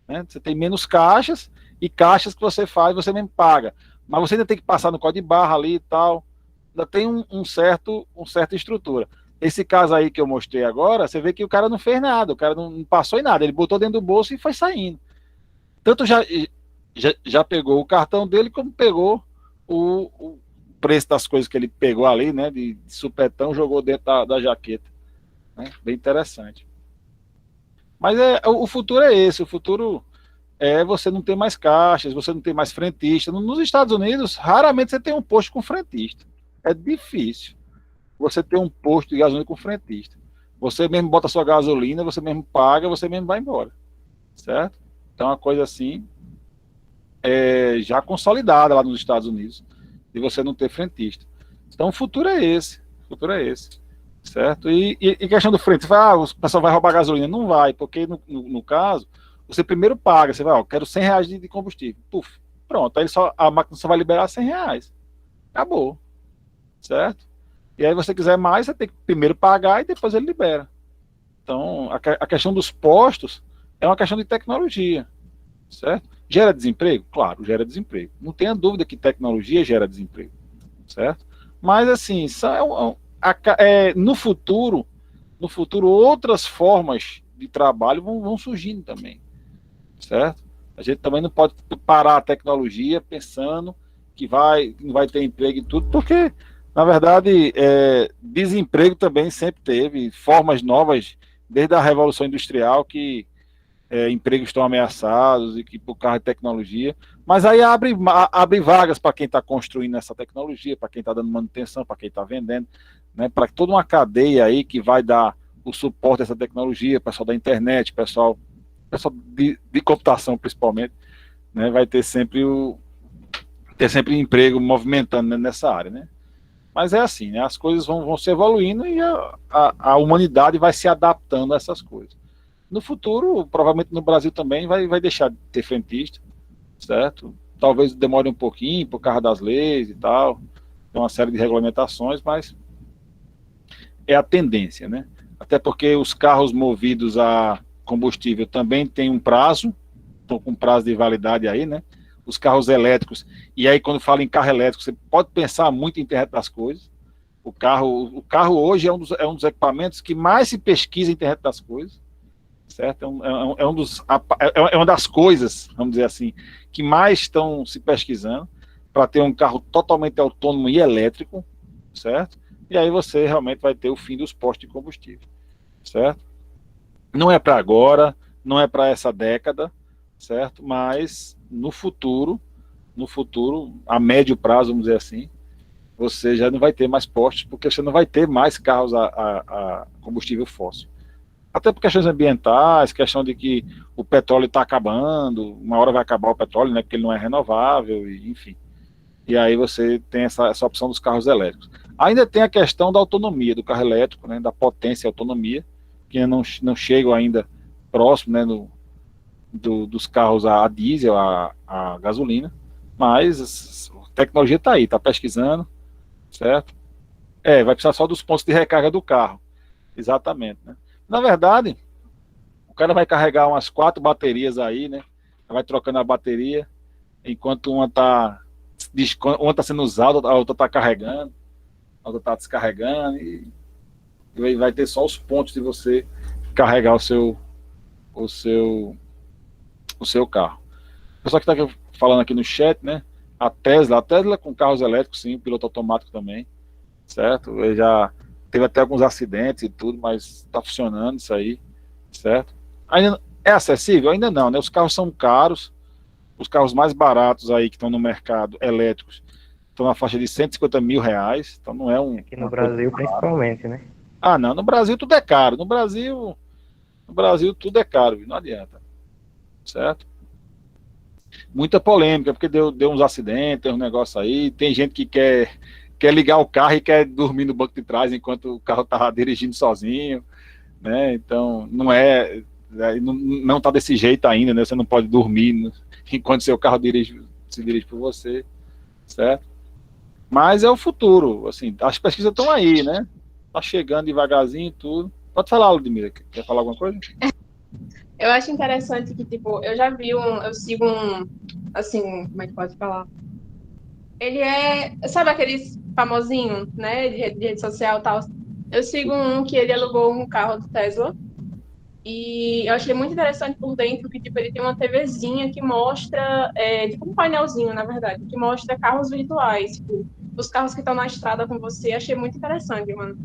né? Você tem menos caixas e caixas que você faz, você mesmo paga. Mas você ainda tem que passar no código de barra ali e tal. Ainda tem um certa estrutura. Esse caso aí que eu mostrei agora, você vê que o cara não fez nada, o cara não passou em nada, ele botou dentro do bolso e foi saindo. Tanto já pegou o cartão dele, como pegou o preço das coisas que ele pegou ali, né, de supetão, jogou dentro da jaqueta. Né? Bem interessante. Mas o futuro é esse, o futuro é você não ter mais caixas, você não ter mais frentista. Nos Estados Unidos, raramente você tem um posto com frentista. É difícil você ter um posto de gasolina com frentista. Você mesmo bota a sua gasolina, você mesmo paga, você mesmo vai embora. Certo? Então, uma coisa assim, já consolidada lá nos Estados Unidos, de você não ter frentista. Então, o futuro é esse. Certo? E questão do frente, o pessoal vai roubar gasolina. Não vai, porque no caso, você primeiro paga, você vai, quero R$100 de combustível. Puf, pronto, aí a máquina só vai liberar R$100. Acabou. Certo? E aí, você quiser mais, você tem que primeiro pagar e depois ele libera. Então, a questão dos postos é uma questão de tecnologia, certo? Gera desemprego? Claro, gera desemprego. Não tenha dúvida que tecnologia gera desemprego, certo? Mas, assim, no futuro, outras formas de trabalho vão surgindo também, certo? A gente também não pode parar a tecnologia pensando que não vai ter emprego e tudo, porque na verdade, desemprego também sempre teve, formas novas, desde a Revolução Industrial, que empregos estão ameaçados e que por causa de tecnologia, mas aí abre vagas para quem está construindo essa tecnologia, para quem está dando manutenção, para quem está vendendo, né, para toda uma cadeia aí que vai dar o suporte a essa tecnologia, pessoal da internet, pessoal de computação principalmente, né, vai ter sempre ter sempre emprego movimentando nessa área, né? Mas é assim, né? As coisas vão se evoluindo e a humanidade vai se adaptando a essas coisas. No futuro, provavelmente no Brasil também vai deixar de ter frentista, certo? Talvez demore um pouquinho por causa das leis e tal, tem uma série de regulamentações, mas é a tendência, né? Até porque os carros movidos a combustível também têm um prazo, estão com prazo de validade aí, né? Os carros elétricos, e aí quando fala em carro elétrico, você pode pensar muito em internet das coisas. O carro hoje é um dos equipamentos que mais se pesquisa em internet das coisas, certo? É uma das coisas, vamos dizer assim, que mais estão se pesquisando para ter um carro totalmente autônomo e elétrico, certo? E aí você realmente vai ter o fim dos postos de combustível, certo? Não é para agora, não é para essa década, certo? Mas no futuro, a médio prazo, vamos dizer assim, você já não vai ter mais postos, porque você não vai ter mais carros a combustível fóssil. Até por questões ambientais, questão de que o petróleo está acabando, uma hora vai acabar o petróleo, né, porque ele não é renovável, enfim. E aí você tem essa opção dos carros elétricos. Ainda tem a questão da autonomia do carro elétrico, né, da potência e autonomia, que não chegam ainda próximo, né, dos carros a diesel, a gasolina, mas a tecnologia está aí, está pesquisando, certo? Vai precisar só dos pontos de recarga do carro, exatamente, né? Na verdade, o cara vai carregar umas 4 baterias aí, né? Vai trocando a bateria, enquanto uma tá sendo usada, a outra está carregando, a outra está descarregando, e vai ter só os pontos de você carregar o seu carro. O pessoal que está falando aqui no chat, né? A Tesla com carros elétricos, sim, piloto automático também, certo? Ele já teve até alguns acidentes e tudo, mas está funcionando isso aí, certo? Ainda é acessível? Ainda não, né? Os carros são caros, os carros mais baratos aí que estão no mercado elétricos estão na faixa de R$150 mil, então não é aqui no Brasil principalmente, né? Ah, não, no Brasil tudo é caro, no Brasil tudo é caro, não adianta, certo? Muita polêmica, porque deu uns acidentes, um negócio aí, tem gente que quer ligar o carro e quer dormir no banco de trás enquanto o carro está dirigindo sozinho, né? Então, não está desse jeito ainda, né? Você não pode dormir enquanto seu carro se dirige por você, certo? Mas é o futuro, assim, as pesquisas estão aí, né? Tá chegando devagarzinho e tudo. Pode falar, Ludmila, quer falar alguma coisa? Eu acho interessante que, tipo, eu sigo assim, como é que pode falar? Ele sabe aqueles famosinho, né, de rede social e tal. Eu sigo um que ele alugou um carro do Tesla e eu achei muito interessante por dentro que, tipo, ele tem uma TVzinha que mostra, tipo um painelzinho, na verdade, que mostra carros virtuais, tipo, os carros que estão na estrada com você. Achei muito interessante, mano.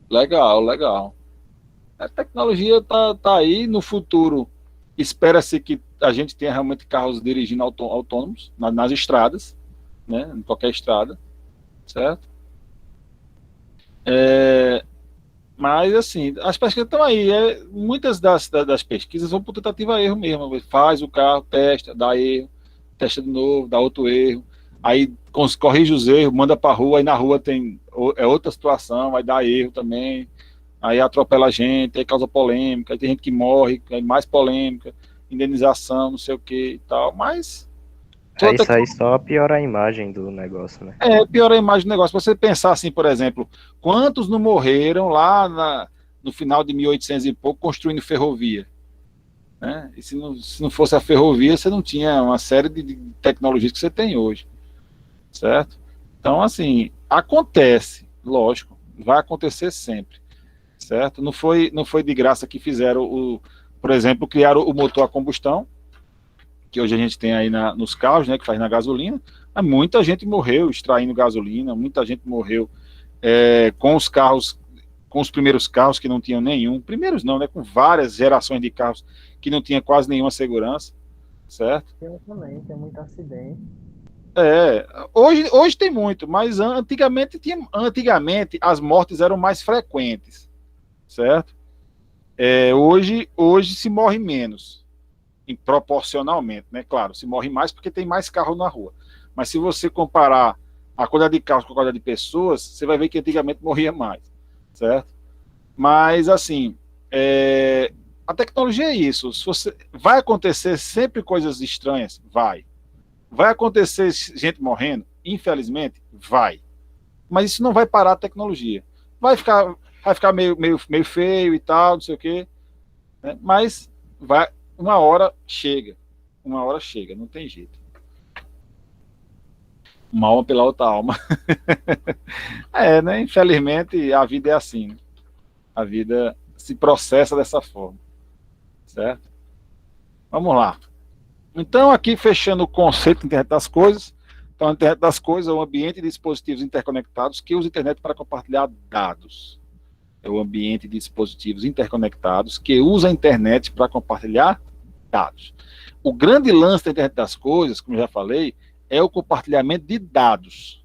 Legal. A tecnologia tá aí. No futuro, espera-se que a gente tenha realmente carros dirigindo autônomos nas estradas, né, em qualquer estrada, certo? Mas, assim, as pesquisas estão aí. Muitas das pesquisas vão por tentativa e erro mesmo. Faz o carro, testa, dá erro, testa de novo, dá outro erro. Aí corrige os erros, manda para a rua, aí na rua tem outra situação, vai dar erro também. Aí atropela a gente, aí causa polêmica, aí tem gente que morre, aí mais polêmica, indenização, não sei o que e tal, mas... Isso aí só piora a imagem do negócio, né? Piora a imagem do negócio. Você pensar assim, por exemplo, quantos não morreram lá no final de 1800 e pouco construindo ferrovia? Né? E se não fosse a ferrovia, você não tinha uma série de tecnologias que você tem hoje, certo? Então, assim, acontece, lógico, vai acontecer sempre, certo? Não foi de graça que fizeram, por exemplo, criaram o motor a combustão, que hoje a gente tem aí nos carros, né, que faz na gasolina. Muita gente morreu extraindo gasolina, muita gente morreu com os carros, com os primeiros carros que não tinham nenhum, primeiros não, né, com várias gerações de carros que não tinha quase nenhuma segurança, certo? Também tem muito acidente. Hoje tem muito, mas antigamente as mortes eram mais frequentes, certo? Hoje se morre menos, proporcionalmente, né? Claro, se morre mais porque tem mais carro na rua. Mas se você comparar a quantidade de carros com a quantidade de pessoas, você vai ver que antigamente morria mais, certo? Mas, assim, a tecnologia é isso. Se você, vai acontecer sempre coisas estranhas? Vai. Vai acontecer gente morrendo? Infelizmente, vai. Mas isso não vai parar a tecnologia. Vai ficar meio feio e tal, não sei o quê, né? Mas uma hora chega. Uma hora chega, não tem jeito. Uma alma pela outra alma. Né? Infelizmente, a vida é assim, né? A vida se processa dessa forma. Certo? Vamos lá. Então, aqui fechando o conceito de internet das coisas. Então, a internet das coisas é um ambiente de dispositivos interconectados que usa a internet para compartilhar dados. É o ambiente de dispositivos interconectados que usa a internet para compartilhar dados. O grande lance da internet das coisas, como eu já falei, é o compartilhamento de dados.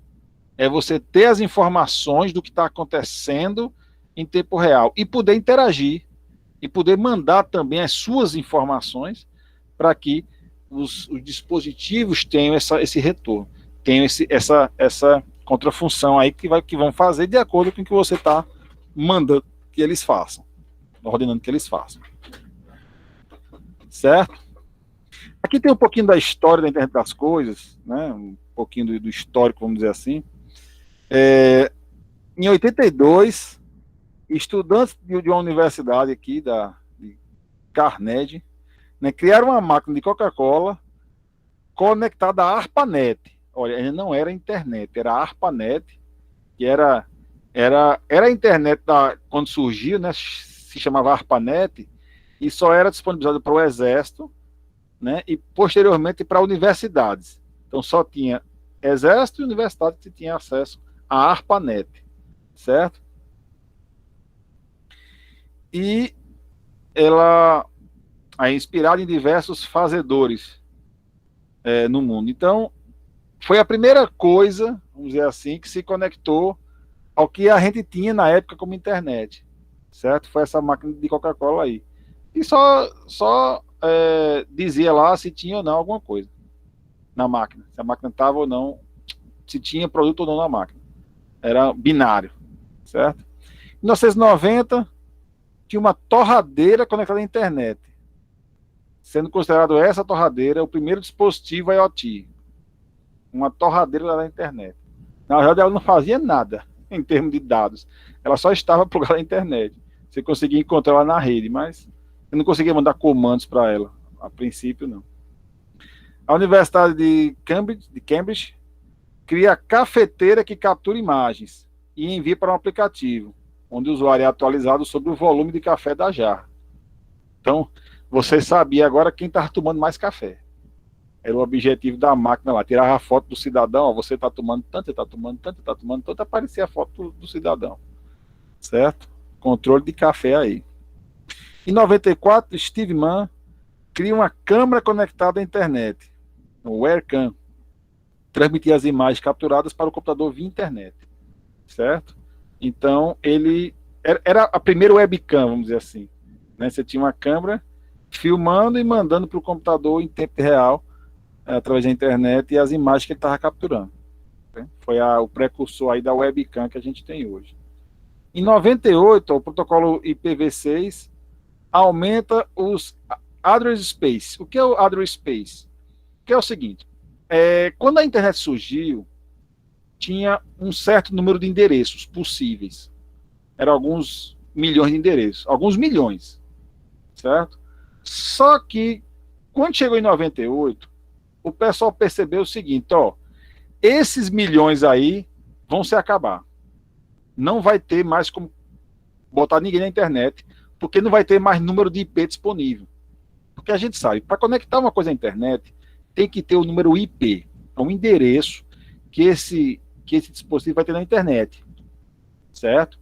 É você ter as informações do que está acontecendo em tempo real e poder interagir e poder mandar também as suas informações para que os dispositivos tenham esse retorno, tenham essa contrafunção aí que vão fazer de acordo com o que você está mandando que eles façam, ordenando que eles façam. Certo? Aqui tem um pouquinho da história da internet das coisas, né? Um pouquinho do histórico, vamos dizer assim. Em 82, estudantes de uma universidade aqui, de Carnegie, né, criaram uma máquina de Coca-Cola conectada à ARPANET. Olha, ainda não era internet, era a ARPANET, que era a internet quando surgiu, né, se chamava ARPANET, e só era disponibilizada para o Exército, né, e posteriormente para universidades. Então só tinha Exército e universidade que tinha acesso à ARPANET, certo? E ela é inspirada em diversos fazedores no mundo. Então, foi a primeira coisa, vamos dizer assim, que se conectou ao que a gente tinha na época como internet, certo? Foi essa máquina de Coca-Cola aí. E só dizia lá se tinha ou não alguma coisa na máquina, se a máquina estava ou não, se tinha produto ou não na máquina. Era binário, certo? Em 1990, tinha uma torradeira conectada à internet, sendo considerado essa torradeira o primeiro dispositivo IoT. Uma torradeira da internet. Na verdade, ela não fazia nada em termos de dados. Ela só estava plugada à internet. Você conseguia encontrar ela na rede, mas você não conseguia mandar comandos para ela. A princípio, não. A Universidade de Cambridge cria a cafeteira que captura imagens e envia para um aplicativo, onde o usuário é atualizado sobre o volume de café da jarra. Então, você sabia agora quem estava tomando mais café. Era o objetivo da máquina lá. Tirava a foto do cidadão, ó, você está tomando tanto, você está tomando tanto, você está tomando tanto, aparecia a foto do cidadão. Certo? Controle de café aí. Em 94, Steve Mann cria uma câmera conectada à internet, o Webcam, transmitia as imagens capturadas para o computador via internet. Certo? Então, ele era a primeira webcam, vamos dizer assim. Né? Você tinha uma câmera filmando e mandando para o computador em tempo real, através da internet, e as imagens que ele estava capturando. Né? Foi o precursor aí da webcam que a gente tem hoje. Em 98, o protocolo IPv6 aumenta os address space. O que é o address space? Que é o seguinte, quando a internet surgiu, tinha um certo número de endereços possíveis. Eram alguns milhões de endereços, alguns milhões, certo? Só que, quando chegou em 98, o pessoal percebeu o seguinte, ó, esses milhões aí vão se acabar. Não vai ter mais como botar ninguém na internet, porque não vai ter mais número de IP disponível. Porque a gente sabe, para conectar uma coisa à internet, tem que ter o número IP, é um endereço que esse dispositivo vai ter na internet, certo?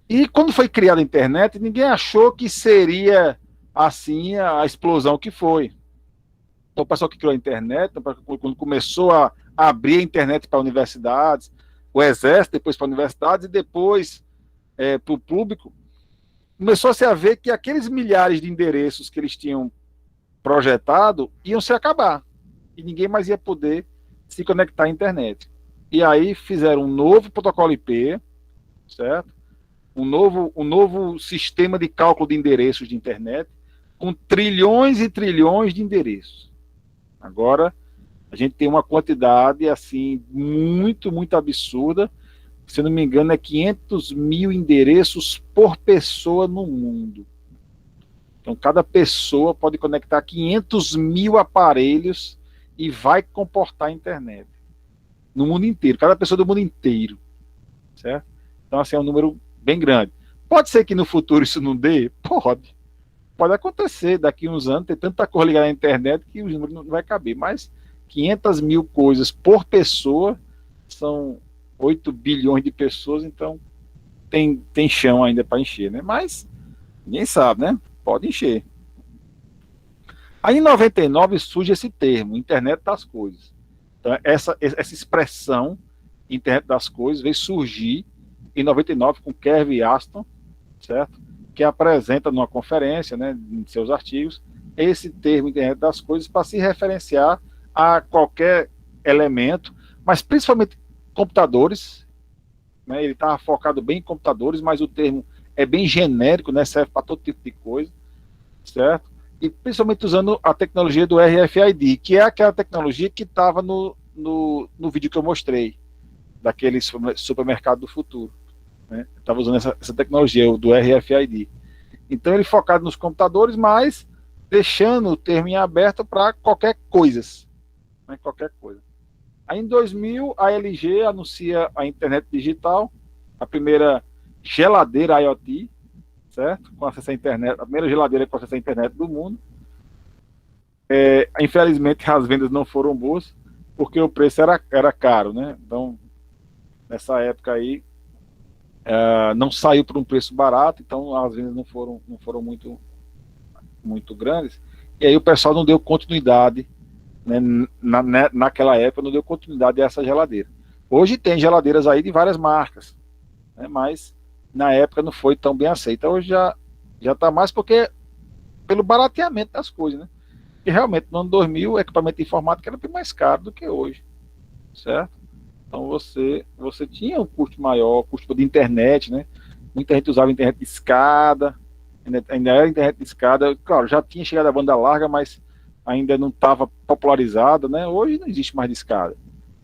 E quando foi criada a internet, ninguém achou que seria assim a explosão que foi. Então, o pessoal que criou a internet, quando começou a abrir a internet para universidades, o Exército, depois para universidades, e depois para o público, começou-se a ver que aqueles milhares de endereços que eles tinham projetado iam se acabar. E ninguém mais ia poder se conectar à internet. E aí fizeram um novo protocolo IP, certo? Um novo sistema de cálculo de endereços de internet, com trilhões e trilhões de endereços. Agora, a gente tem uma quantidade, assim, muito, muito absurda. Se não me engano, é 500 mil endereços por pessoa no mundo. Então, cada pessoa pode conectar 500 mil aparelhos e vai comportar a internet. No mundo inteiro, cada pessoa do mundo inteiro. Certo? Então, assim, é um número bem grande. Pode ser que no futuro isso não dê? Pode. Pode acontecer, daqui a uns anos, ter tanta coisa ligada na internet que o número não vai caber. Mas 500 mil coisas por pessoa são 8 bilhões de pessoas, então tem chão ainda para encher, né? Mas ninguém sabe, né? Pode encher. Aí em 99 surge esse termo, internet das coisas. Então essa expressão, internet das coisas, veio surgir em 99 com Kerry Aston, certo? Que apresenta numa conferência, né, em seus artigos, esse termo internet das coisas para se referenciar a qualquer elemento, mas principalmente computadores, né? Ele estava focado bem em computadores, mas o termo é bem genérico, né? Serve para todo tipo de coisa, certo? E principalmente usando a tecnologia do RFID, que é aquela tecnologia que estava no vídeo que eu mostrei, daquele supermercado do futuro. Né? Estava usando essa tecnologia, o do RFID. Então ele focado nos computadores, mas deixando o termo em aberto para qualquer coisa. Né? Qualquer coisa. Aí em 2000, a LG anuncia a internet digital, a primeira geladeira IoT, certo? Com acesso à internet, a primeira geladeira com acesso à internet do mundo. Infelizmente, as vendas não foram boas, porque o preço era caro, né? Então, nessa época aí, não saiu por um preço barato, então as vendas não foram muito, muito grandes. E aí o pessoal não deu continuidade, né? Naquela época não deu continuidade a essa geladeira. Hoje tem geladeiras aí de várias marcas, né? Mas na época não foi tão bem aceita. Hoje já está mais porque pelo barateamento das coisas, né? E realmente no ano 2000 o equipamento de informática era bem mais caro do que hoje, certo? Então você tinha um custo maior, custo de internet, né? Muita gente usava internet de escada, ainda era internet de escada, claro, já tinha chegado a banda larga, mas ainda não estava popularizada, né? Hoje não existe mais de escada.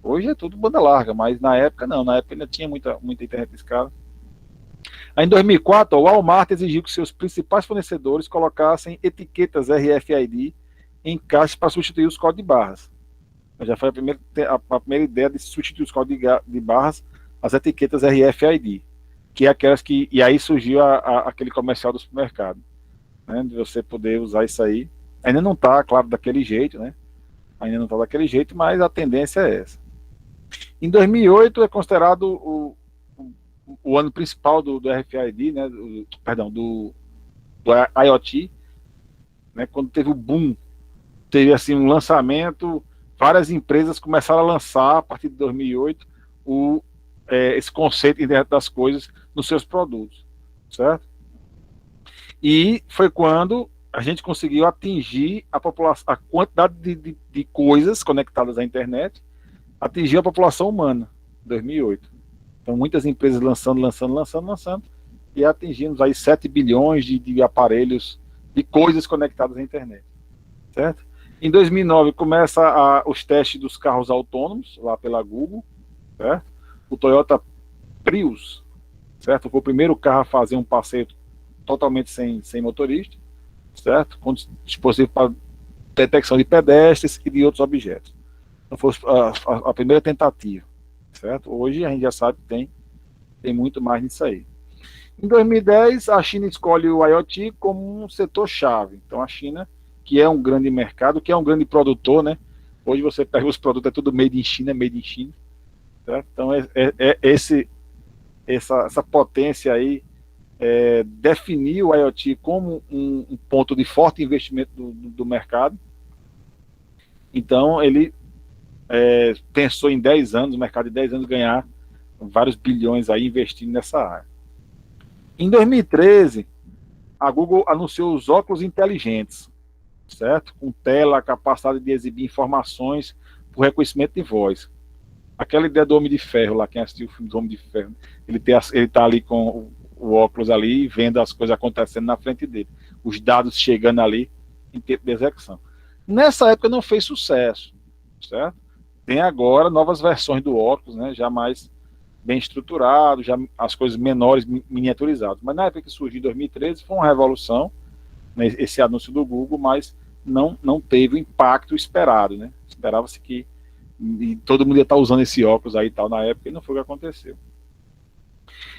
Hoje é tudo banda larga, mas na época não, na época ainda tinha muita internet de escada. Aí em 2004, o Walmart exigiu que seus principais fornecedores colocassem etiquetas RFID em caixas para substituir os códigos de barras. Já foi a primeira ideia de substituir os códigos de barras, as etiquetas RFID, que é aquelas que... E aí surgiu aquele comercial do supermercado, né, de você poder usar isso aí. Ainda não está, claro, daquele jeito, né? Ainda não está daquele jeito, mas a tendência é essa. Em 2008 é considerado o ano principal do RFID, né? Do IoT, né? Quando teve o boom, teve assim um lançamento, várias empresas começaram a lançar a partir de 2008 esse conceito de internet das coisas nos seus produtos, certo? E foi quando a gente conseguiu atingir a população, a quantidade de coisas conectadas à internet, atingiu a população humana em 2008. Então muitas empresas lançando, e atingimos aí 7 bilhões de aparelhos, de coisas conectadas à internet, certo? Em 2009 começa os testes dos carros autônomos, lá pela Google, certo? O Toyota Prius, certo? Foi o primeiro carro a fazer um passeio totalmente sem motorista, certo? Com dispositivo para detecção de pedestres e de outros objetos. Então foi a primeira tentativa, certo? Hoje a gente já sabe que tem muito mais nisso aí. Em 2010, a China escolhe o IoT como um setor-chave. Então a China, que é um grande mercado, que é um grande produtor, né? Hoje você pega os produtos, é tudo made in China, certo? Então essa potência aí definiu o IoT como um ponto de forte investimento do mercado. Então ele pensou em 10 anos, o mercado de 10 anos ganhar vários bilhões aí investindo nessa área. Em 2013, a Google anunciou os óculos inteligentes, certo? Com tela, capacidade de exibir informações por reconhecimento de voz. Aquela ideia do Homem de Ferro lá, quem assistiu o filme do Homem de Ferro, ele tá ali com o óculos ali, vendo as coisas acontecendo na frente dele, os dados chegando ali em tempo de execução. Nessa época não fez sucesso, certo? Tem agora novas versões do óculos, né, já mais bem estruturado, já as coisas menores, miniaturizadas. Mas na época que surgiu em 2013 foi uma revolução, né, esse anúncio do Google, mas não teve o impacto esperado, né? Esperava-se que e todo mundo ia estar usando esse óculos aí e tal na época, e não foi o que aconteceu.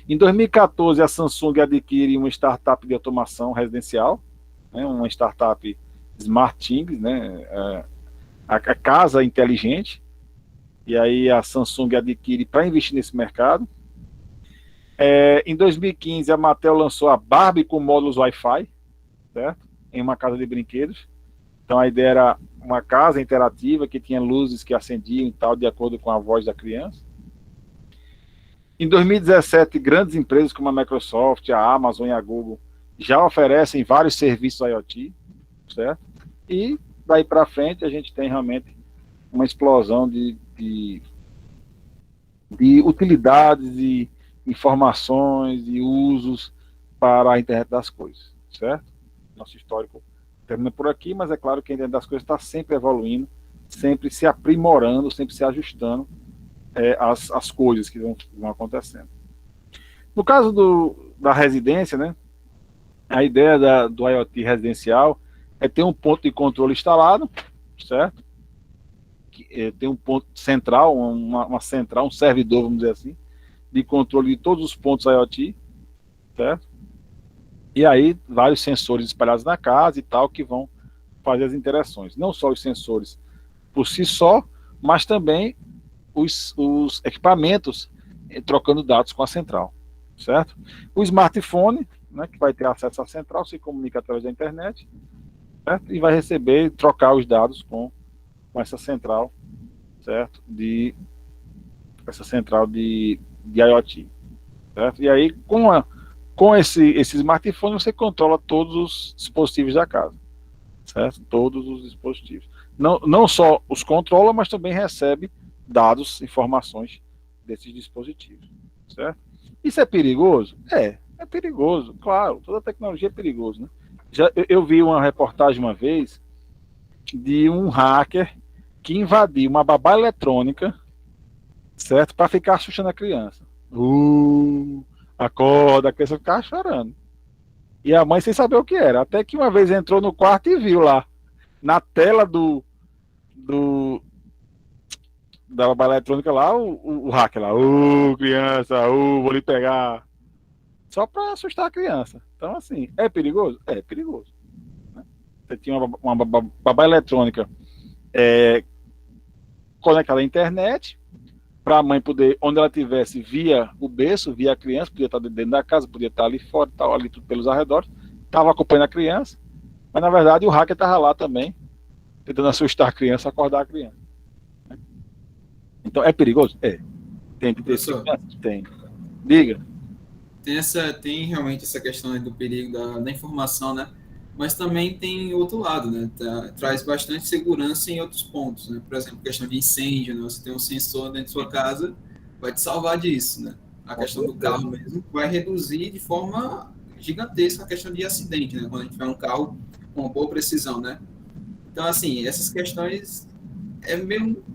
Em 2014, a Samsung adquire uma startup de automação residencial, né, uma startup SmartThings, né, a casa inteligente, e aí a Samsung adquire para investir nesse mercado. Em 2015, a Mattel lançou a Barbie com módulos Wi-Fi, certo? Em uma casa de brinquedos. Então a ideia era uma casa interativa que tinha luzes que acendiam e tal, de acordo com a voz da criança. Em 2017, grandes empresas como a Microsoft, a Amazon e a Google já oferecem vários serviços IoT, certo? E daí para frente a gente tem realmente uma explosão de utilidades, de informações, de usos para a internet das coisas, certo? Nosso histórico termina por aqui, mas é claro que a internet das coisas está sempre evoluindo, sempre se aprimorando, sempre se ajustando as coisas que vão acontecendo. No caso da residência, né, a ideia do IoT residencial é ter um ponto de controle instalado, certo? Tem um ponto central, uma central, um servidor, vamos dizer assim, de controle de todos os pontos IoT, certo? E aí, vários sensores espalhados na casa e tal, que vão fazer as interações. Não só os sensores por si só, mas também os equipamentos trocando dados com a central, certo? O smartphone, né, que vai ter acesso à central, se comunica através da internet, certo? E vai receber, trocar os dados com essa central, certo? Essa central de IoT, certo? E aí, com esse smartphone, você controla todos os dispositivos da casa, certo? Todos os dispositivos. Não só os controla, mas também recebe dados, informações desses dispositivos, certo? Isso é perigoso? É perigoso, claro, toda tecnologia é perigosa, né? Eu vi uma reportagem uma vez de um hacker que invadiu uma babá eletrônica, certo? Para ficar assustando a criança. Acorda, a criança ficava chorando. E a mãe sem saber o que era. Até que uma vez entrou no quarto e viu lá, na tela da babá eletrônica lá, o hacker lá. Criança, vou lhe pegar. Só para assustar a criança. Então, assim, é perigoso? É perigoso. Né? Você tinha uma babá eletrônica conectada à internet, para a mãe poder, onde ela estivesse, via o berço, via a criança, podia estar dentro da casa, podia estar ali fora, tal, ali tudo pelos arredores, estava acompanhando a criança, mas na verdade o hacker estava lá também, tentando assustar a criança, acordar a criança. Então, é perigoso? É. Tem que ter segurança? Tem. Diga. Tem realmente essa questão do perigo da informação, né? Mas também tem outro lado, né? Traz bastante segurança em outros pontos, né? Por exemplo, questão de incêndio, né? Você tem um sensor dentro de sua casa, vai te salvar disso, né? A questão do carro mesmo vai reduzir de forma gigantesca a questão de acidente, né? Quando a gente tiver um carro com uma boa precisão, né? Então, assim, essas questões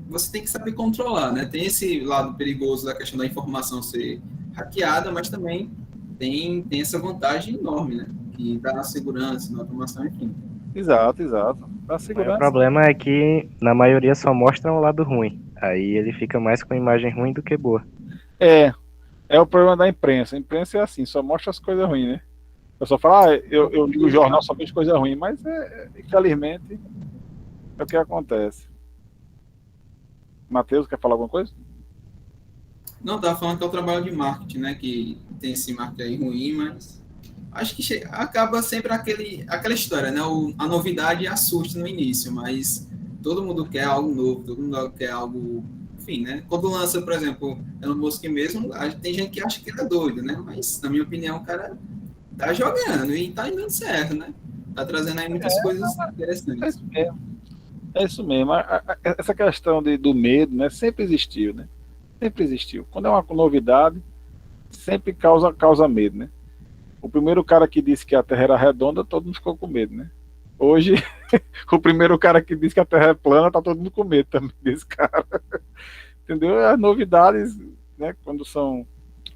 você tem que saber controlar, né? Tem esse lado perigoso da questão da informação ser hackeada, mas também tem essa vantagem enorme, né? Que dá na segurança, na automação, enfim. Exato. A segurança. O problema é que, na maioria, só mostra o lado ruim. Aí ele fica mais com imagem ruim do que boa. É o problema da imprensa. A imprensa é assim, só mostra as coisas ruins, né? Eu só falo, eu ligo o jornal, só vejo coisa ruim, mas infelizmente é o que acontece. Matheus, quer falar alguma coisa? Não, estava falando que é o trabalho de marketing, né? Que tem esse marketing aí ruim, mas acho que acaba sempre aquela história, né? A novidade assusta no início, mas todo mundo quer algo novo, todo mundo quer algo... Enfim, né? Quando lança, por exemplo, Elon Musk mesmo, tem gente que acha que ele é doido, né? Mas, na minha opinião, o cara tá jogando e tá indo certo, né? Tá trazendo aí muitas coisas É interessantes. isso mesmo. É isso mesmo. Essa questão do medo, né, sempre existiu, né? Sempre existiu. Quando é uma novidade, sempre causa medo, né? O primeiro cara que disse que a Terra era redonda, todo mundo ficou com medo, né? Hoje, o primeiro cara que disse que a Terra é plana, tá todo mundo com medo também desse cara. Entendeu? As novidades, né, quando são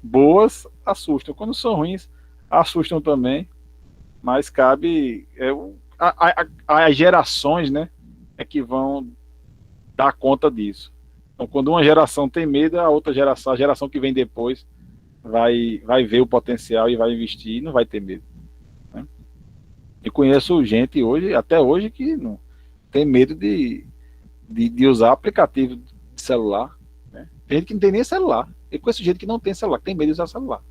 boas, assustam. Quando são ruins, assustam também. Mas cabe... as gerações, né, é que vão dar conta disso. Então, quando uma geração tem medo, a outra geração, a geração que vem depois, vai ver o potencial e vai investir e não vai ter medo. Né? Eu conheço gente hoje, até hoje, que não tem medo de usar aplicativo de celular. Né? Tem gente que não tem nem celular. Eu conheço gente que não tem celular, que tem medo de usar celular.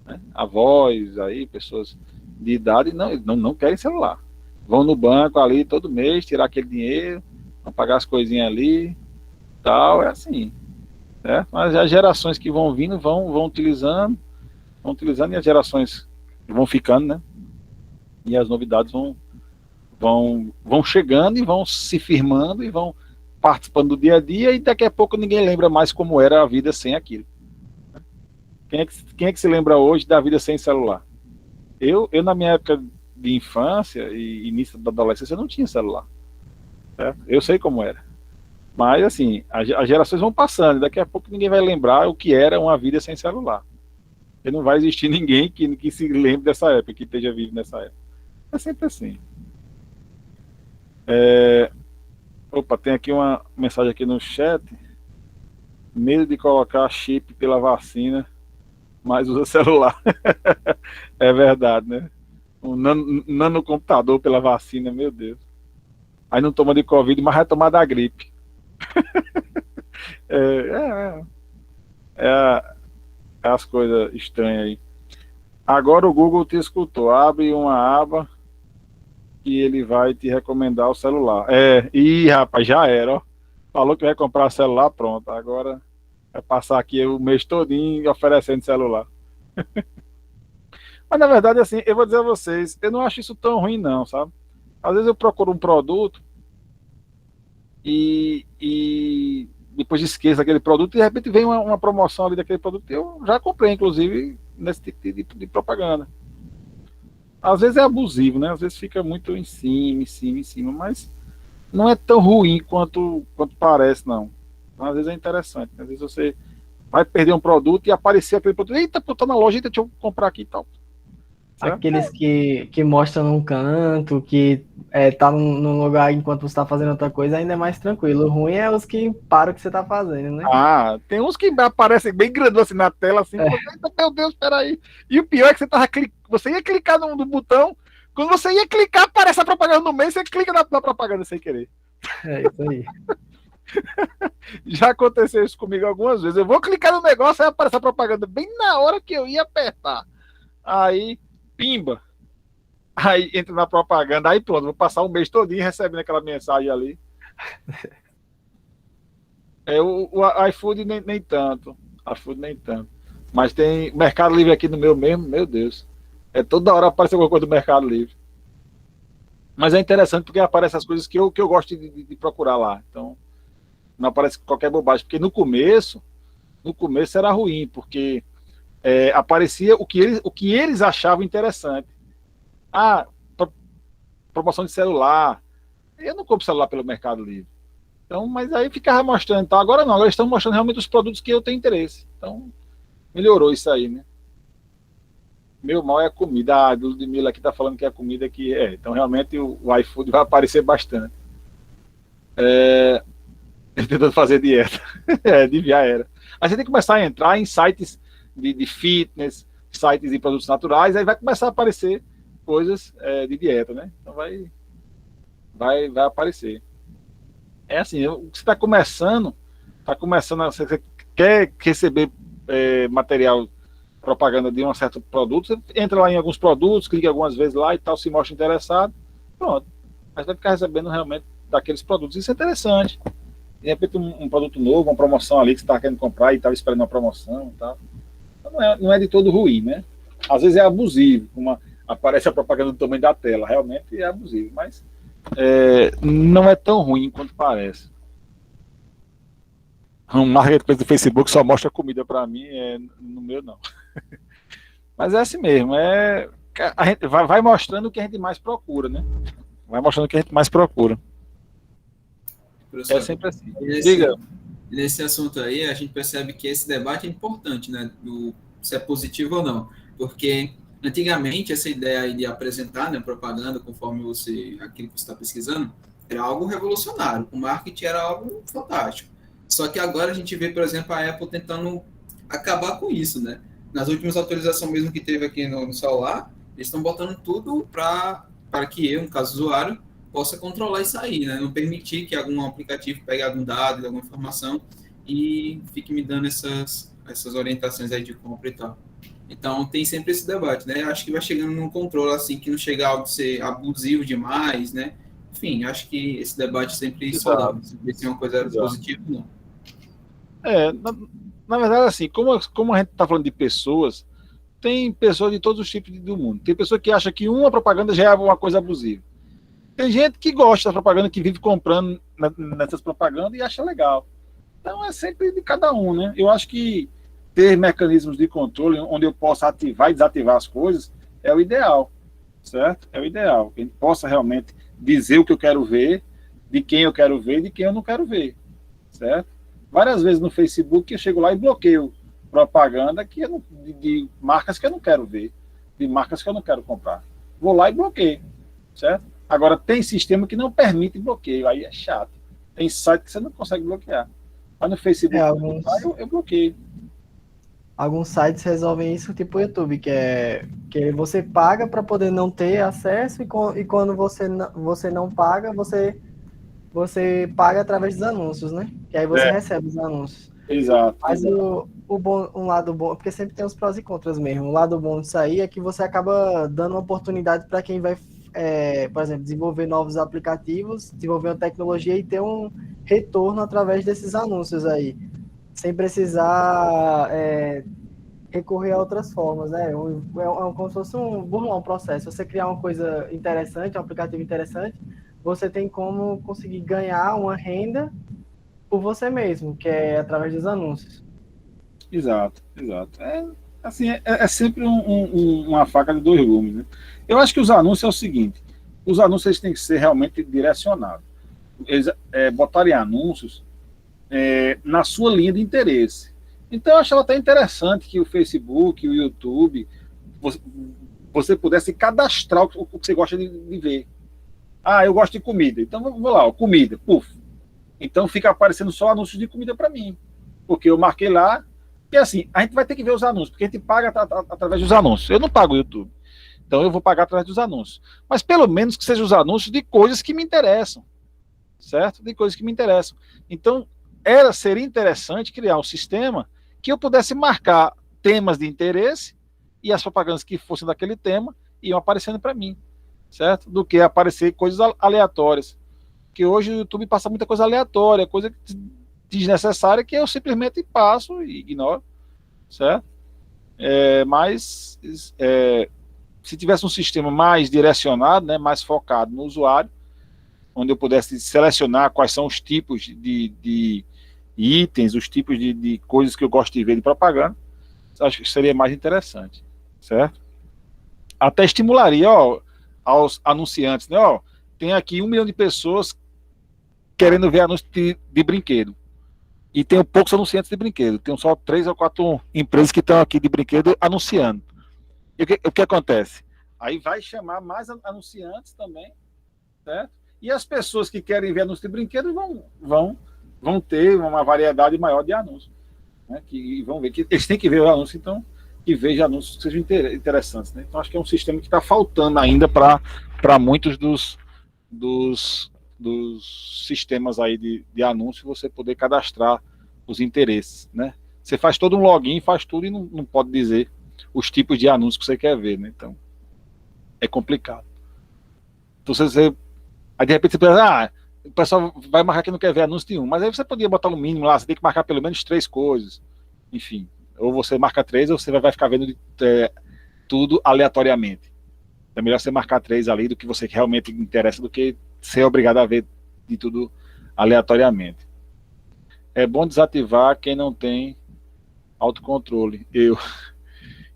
Né? Avós, aí, pessoas de idade não querem celular. Vão no banco ali todo mês, tirar aquele dinheiro, vão pagar as coisinhas ali, tal, é assim. Né? Mas as gerações que vão vindo vão utilizando e as gerações vão ficando, né? E as novidades vão chegando e vão se firmando e vão participando do dia a dia e daqui a pouco ninguém lembra mais como era a vida sem aquilo. Quem é que se lembra hoje da vida sem celular? Eu na minha época de infância e início da adolescência, eu não tinha celular. Certo? Eu sei como era. Mas, assim, as gerações vão passando, daqui a pouco ninguém vai lembrar o que era uma vida sem celular. E não vai existir ninguém que se lembre dessa época, que esteja vivo nessa época. É sempre assim. Opa, tem aqui uma mensagem aqui no chat. Medo de colocar chip pela vacina, mas usa celular. É verdade, né? Um nanocomputador pela vacina, meu Deus. Aí não toma de Covid, mas vai tomar da gripe. As coisas estranhas aí. Agora o Google te escutou. Abre uma aba e ele vai te recomendar o celular. Ih, rapaz, já era, ó. Falou que vai comprar celular, pronto. Agora vai passar aqui o mês todinho oferecendo celular. Mas na verdade, assim, eu vou dizer a vocês, eu não acho isso tão ruim não, sabe? Às vezes eu procuro um produto e depois esqueço aquele produto e de repente vem uma promoção ali daquele produto que eu já comprei, inclusive, nesse tipo de propaganda. Às vezes é abusivo, né? Às vezes fica muito em cima, mas não é tão ruim quanto parece, não. Às vezes é interessante. Às vezes você vai perder um produto e aparecer aquele produto. Eita, pô, tá na loja, deixa eu comprar aqui e tal. Certo? Aqueles que mostram num canto, que tá num lugar enquanto você tá fazendo outra coisa, ainda é mais tranquilo. O ruim é os que param o que você tá fazendo, né? Ah, tem uns que aparecem bem grandão assim na tela, assim, eita, meu Deus, peraí. E o pior é que você ia clicar no botão, quando você ia clicar, aparece a propaganda no meio, você clica na propaganda sem querer. É isso aí. Já aconteceu isso comigo algumas vezes. Eu vou clicar no negócio, aí aparece a propaganda bem na hora que eu ia apertar. Aí, pimba. Aí entra na propaganda, aí pronto, vou passar um mês todinho recebendo aquela mensagem ali. O iFood nem tanto. iFood nem tanto. Mas tem Mercado Livre aqui no meu mesmo, meu Deus. Toda hora aparece alguma coisa do Mercado Livre. Mas é interessante porque aparecem as coisas que eu gosto de procurar lá. Então, não aparece qualquer bobagem. Porque no começo era ruim, porque aparecia o que eles achavam interessante. Promoção de celular. Eu não compro celular pelo Mercado Livre. Então, mas aí ficava mostrando. Então, agora não, agora estão mostrando realmente os produtos que eu tenho interesse. Então, melhorou isso aí, né? Meu mal é a comida. A Ludmilla aqui está falando que é a comida que é. Então, realmente, o iFood vai aparecer bastante. Tentando fazer dieta. Já era. Aí você tem que começar a entrar em sites de fitness, sites de produtos naturais, aí vai começar a aparecer coisas de dieta, né? Então, vai aparecer. É assim, você está começando, você quer receber material, propaganda de um certo produto, você entra lá em alguns produtos, clica algumas vezes lá e tal, se mostra interessado, pronto. Mas vai ficar recebendo realmente daqueles produtos. Isso é interessante. De repente um produto novo, uma promoção ali que você está querendo comprar e estava esperando uma promoção e tal. Então, não é de todo ruim, né? Às vezes é abusivo. aparece a propaganda do tamanho da tela. Realmente é abusivo, mas não é tão ruim quanto parece. Um marketplace do Facebook só mostra comida para mim, no meu não. Mas é assim mesmo, a gente vai mostrando o que a gente mais procura, né? Vai mostrando o que a gente mais procura. Professor, É sempre assim. Nesse, Diga. nesse assunto aí, a gente percebe que esse debate é importante, né? Se é positivo ou não. Porque antigamente essa ideia aí de apresentar, né, propaganda conforme aquilo que você está pesquisando era algo revolucionário. O marketing era algo fantástico. Só que agora a gente vê, por exemplo, a Apple tentando acabar com isso, né? Nas últimas atualizações mesmo que teve aqui no celular, eles estão botando tudo para que eu, no caso usuário, possa controlar isso aí, né? Não permitir que algum aplicativo pegue algum dado, alguma informação e fique me dando essas orientações aí de compra e tal. Então, tem sempre esse debate, né? Acho que vai chegando num controle, assim, que não chega a algo ser abusivo demais, né? Enfim, acho que esse debate sempre é saudável. Se é uma coisa positiva, não. Na verdade, assim, como a gente está falando de pessoas, tem pessoas de todos os tipos do mundo. Tem pessoa que acha que uma propaganda já é uma coisa abusiva. Tem gente que gosta da propaganda, que vive comprando nessas propagandas e acha legal. Então é sempre de cada um, né? Eu acho que ter mecanismos de controle onde eu possa ativar e desativar as coisas é o ideal, certo? É o ideal. Que a gente possa realmente dizer o que eu quero ver, de quem eu quero ver e de quem eu não quero ver, certo? Várias vezes no Facebook eu chego lá e bloqueio propaganda de marcas que eu não quero ver, de marcas que eu não quero comprar. Vou lá e bloqueio, certo? Agora, tem sistema que não permite bloqueio, aí é chato. Tem site que você não consegue bloquear. Mas no Facebook eu bloqueio. Alguns sites resolvem isso, tipo o YouTube, que você paga para poder não ter acesso e quando você não paga, você paga através dos anúncios, né? Que aí você recebe os anúncios. Exato. Mas um lado bom, porque sempre tem os prós e contras mesmo. O lado bom disso aí é que você acaba dando uma oportunidade para quem vai, por exemplo, desenvolver novos aplicativos, desenvolver uma tecnologia e ter um retorno através desses anúncios aí, sem precisar recorrer a outras formas, né? Como se fosse burlar um processo. Você criar uma coisa interessante, um aplicativo interessante, você tem como conseguir ganhar uma renda por você mesmo, que é através dos anúncios. Exato. É sempre uma faca de dois gumes, né? Eu acho que os anúncios é o seguinte: os anúncios eles têm que ser realmente direcionados. Eles botarem anúncios na sua linha de interesse. Então eu achava até interessante que o Facebook, o YouTube, você pudesse cadastrar o que você gosta de ver. Ah, eu gosto de comida, então vamos lá, comida, puf. Então fica aparecendo só anúncios de comida para mim, porque eu marquei lá. E assim, a gente vai ter que ver os anúncios, porque a gente paga através dos anúncios. Eu não pago o YouTube, então eu vou pagar através dos anúncios. Mas pelo menos que sejam os anúncios de coisas que me interessam, certo? De coisas que me interessam. Então, seria interessante criar um sistema que eu pudesse marcar temas de interesse e as propagandas que fossem daquele tema iam aparecendo para mim, certo? Do que aparecer coisas aleatórias. Porque hoje o YouTube passa muita coisa aleatória, coisa desnecessária que eu simplesmente passo e ignoro, certo? Mas se tivesse um sistema mais direcionado, né, mais focado no usuário, onde eu pudesse selecionar quais são os tipos de itens, os tipos de coisas que eu gosto de ver de propaganda, acho que seria mais interessante, certo? Até estimularia aos anunciantes, né? Tem aqui 1 milhão de pessoas querendo ver anúncios de brinquedo. E tem poucos anunciantes de brinquedo. Tem só 3 ou 4 empresas que estão aqui de brinquedo anunciando. E o que acontece? Aí vai chamar mais anunciantes também, certo? E as pessoas que querem ver anúncios de brinquedo vão ter uma variedade maior de anúncios, né? Que vão ver que eles têm que ver o anúncio, então, que veja anúncios que sejam interessantes, né? Então acho que é um sistema que está faltando ainda para muitos dos sistemas aí de anúncio, você poder cadastrar os interesses, né? Você faz todo um login, faz tudo e não pode dizer os tipos de anúncios que você quer ver, né? Então é complicado. Então aí de repente você pensa, o pessoal vai marcar que não quer ver anúncio nenhum, mas aí você podia botar no mínimo lá, você tem que marcar pelo menos 3 coisas, enfim, ou você marca 3 ou você vai ficar vendo tudo aleatoriamente, É melhor você marcar 3 ali do que você realmente interessa, do que ser obrigado a ver de tudo aleatoriamente. É bom desativar quem não tem autocontrole. Eu,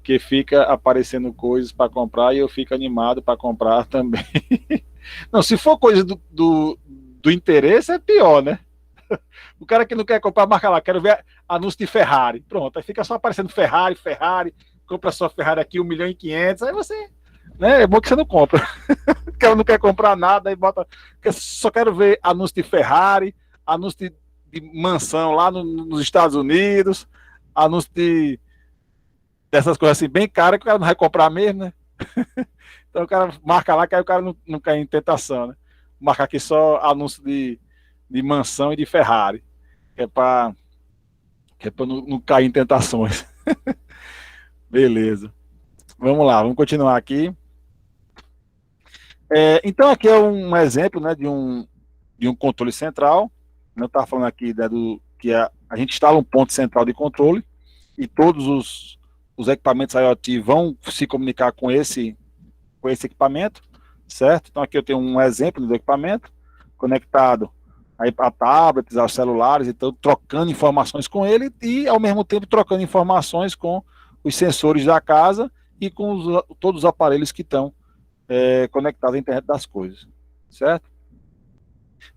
que fica aparecendo coisas para comprar e eu fico animado para comprar também. Não, se for coisa do interesse, é pior, né? O cara que não quer comprar, marca lá, quero ver anúncio de Ferrari. Pronto, aí fica só aparecendo Ferrari, compra sua Ferrari aqui, 1.500.000, aí você, né, é bom que você não compra. O cara não quer comprar nada, aí bota, só quero ver anúncio de Ferrari, anúncio de mansão lá nos Estados Unidos, anúncio dessas coisas assim, bem caras, que o cara não vai comprar mesmo, né? Então o cara marca lá, que aí o cara não cai em tentação, né? Marcar aqui só anúncio de mansão e de Ferrari, que é para não cair em tentações. Beleza. Vamos lá, vamos continuar aqui. Então aqui é um exemplo, né, de um controle central. Eu estava falando aqui, né, que a gente instala um ponto central de controle e todos os equipamentos IoT vão se comunicar com esse equipamento, certo? Então aqui eu tenho um exemplo do equipamento conectado aí a tablets, aos celulares, então trocando informações com ele e ao mesmo tempo trocando informações com os sensores da casa e com todos os aparelhos que estão conectados à internet das coisas, certo?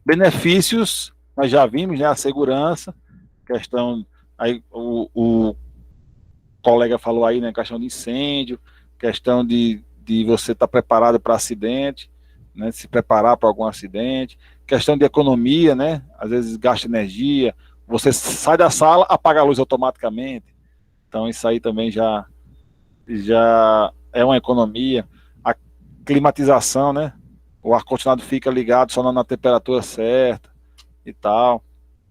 Benefícios, nós já vimos, né, a segurança, questão, aí o colega falou aí, né, questão de incêndio, questão de você estar preparado para acidente, né, se preparar para algum acidente, questão de economia, né, às vezes gasta energia, você sai da sala, apaga a luz automaticamente, então isso aí também já é uma economia. A climatização, né, o ar-condicionado fica ligado só na temperatura certa e tal.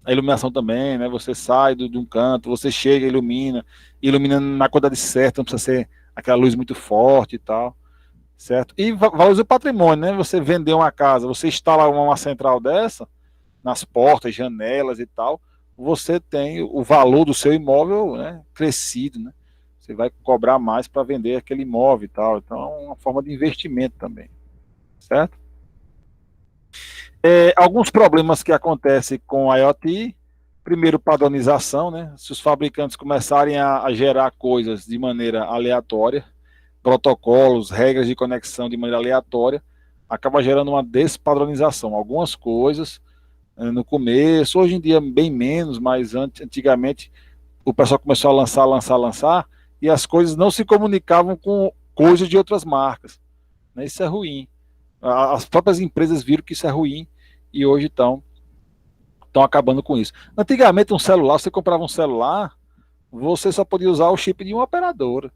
A iluminação também, né, você sai de um canto, você chega, ilumina na quantidade certa, não precisa ser aquela luz muito forte e tal, certo? E valoriza o patrimônio, né, você vender uma casa, você instala uma central dessa, nas portas, janelas e tal, você tem o valor do seu imóvel, né, crescido, né, você vai cobrar mais para vender aquele imóvel e tal, então é uma forma de investimento também, certo? Alguns problemas que acontecem com a IoT, primeiro, padronização, né? Se os fabricantes começarem a gerar coisas de maneira aleatória, protocolos, regras de conexão de maneira aleatória, acaba gerando uma despadronização. Algumas coisas, no começo, hoje em dia bem menos, mas antigamente o pessoal começou a lançar, e as coisas não se comunicavam com coisas de outras marcas, né? Isso é ruim. As próprias empresas viram que isso é ruim e hoje estão acabando com isso. Antigamente, você comprava um celular, você só podia usar o chip de uma operadora,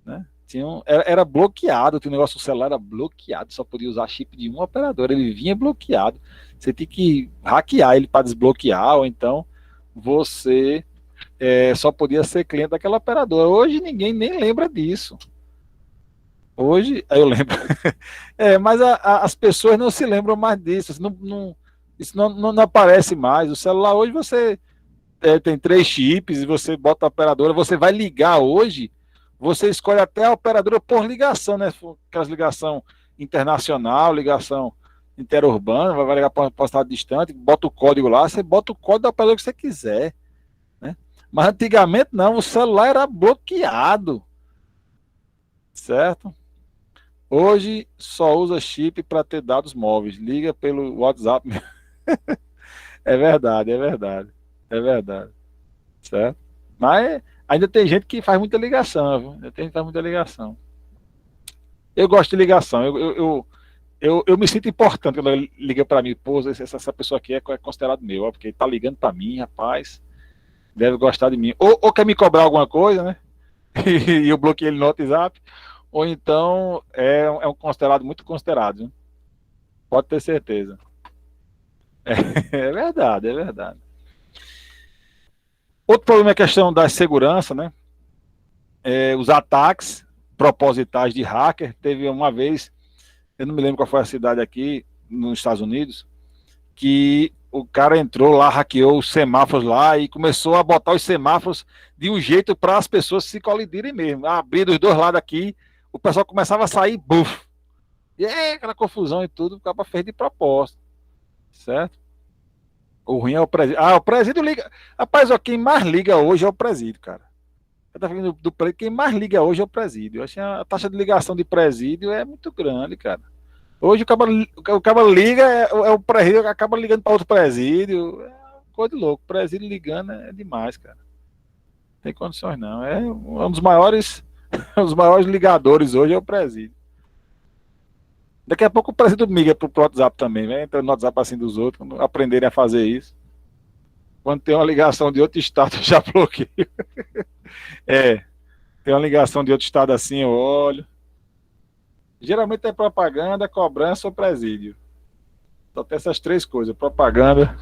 né? Era bloqueado, o negócio do celular era bloqueado, só podia usar chip de uma operadora, ele vinha bloqueado. Você tinha que hackear ele para desbloquear, ou então você só podia ser cliente daquela operadora. Hoje ninguém nem lembra disso. Hoje, eu lembro, mas as pessoas não se lembram mais disso, isso não aparece mais. O celular hoje você tem 3 chips e você bota a operadora, você vai ligar hoje, você escolhe até a operadora por ligação, né? Aquelas ligação internacional, ligação interurbana, vai ligar para um estado distante, bota o código lá, você bota o código da operadora que você quiser, né? Mas antigamente não, o celular era bloqueado, certo? Hoje só usa chip para ter dados móveis. Liga pelo WhatsApp. É verdade. Certo? Mas ainda tem gente que faz muita ligação, viu? Ainda tem gente que faz muita ligação. Eu gosto de ligação. Eu me sinto importante quando ele liga para mim. Pô, essa pessoa aqui é considerado meu, porque ele tá ligando para mim, rapaz. Deve gostar de mim. Ou quer me cobrar alguma coisa, né? E eu bloqueei ele no WhatsApp. Ou então é um considerado muito considerado, hein? Pode ter certeza. É verdade. Outro problema é a questão da segurança, né? Os ataques propositais de hacker. Teve uma vez, eu não me lembro qual foi a cidade aqui, nos Estados Unidos, que o cara entrou lá, hackeou os semáforos lá e começou a botar os semáforos de um jeito para as pessoas se colidirem mesmo. Abrir dos dois lados aqui, o pessoal começava a sair, buf, e aí, aquela confusão e tudo, ficava feito de propósito, certo? O ruim é o presídio. O presídio liga. Rapaz, ó, quem mais liga hoje é o presídio, cara. Eu tô falando do presídio, quem mais liga hoje é o presídio. Eu acho que a taxa de ligação de presídio é muito grande, cara. Hoje o cara liga, é o presídio, acaba ligando para outro presídio. É coisa de louco. Presídio ligando é demais, cara. Não tem condições, não. É um dos maiores, os maiores ligadores hoje é o presídio. Daqui a pouco o presídio migra pro WhatsApp também, né? Entra no WhatsApp assim dos outros, quando aprenderem a fazer isso. Quando tem uma ligação de outro estado, eu já bloqueio. Tem uma ligação de outro estado assim, eu olho. Geralmente é propaganda, cobrança ou presídio. Só tem essas três coisas, propaganda.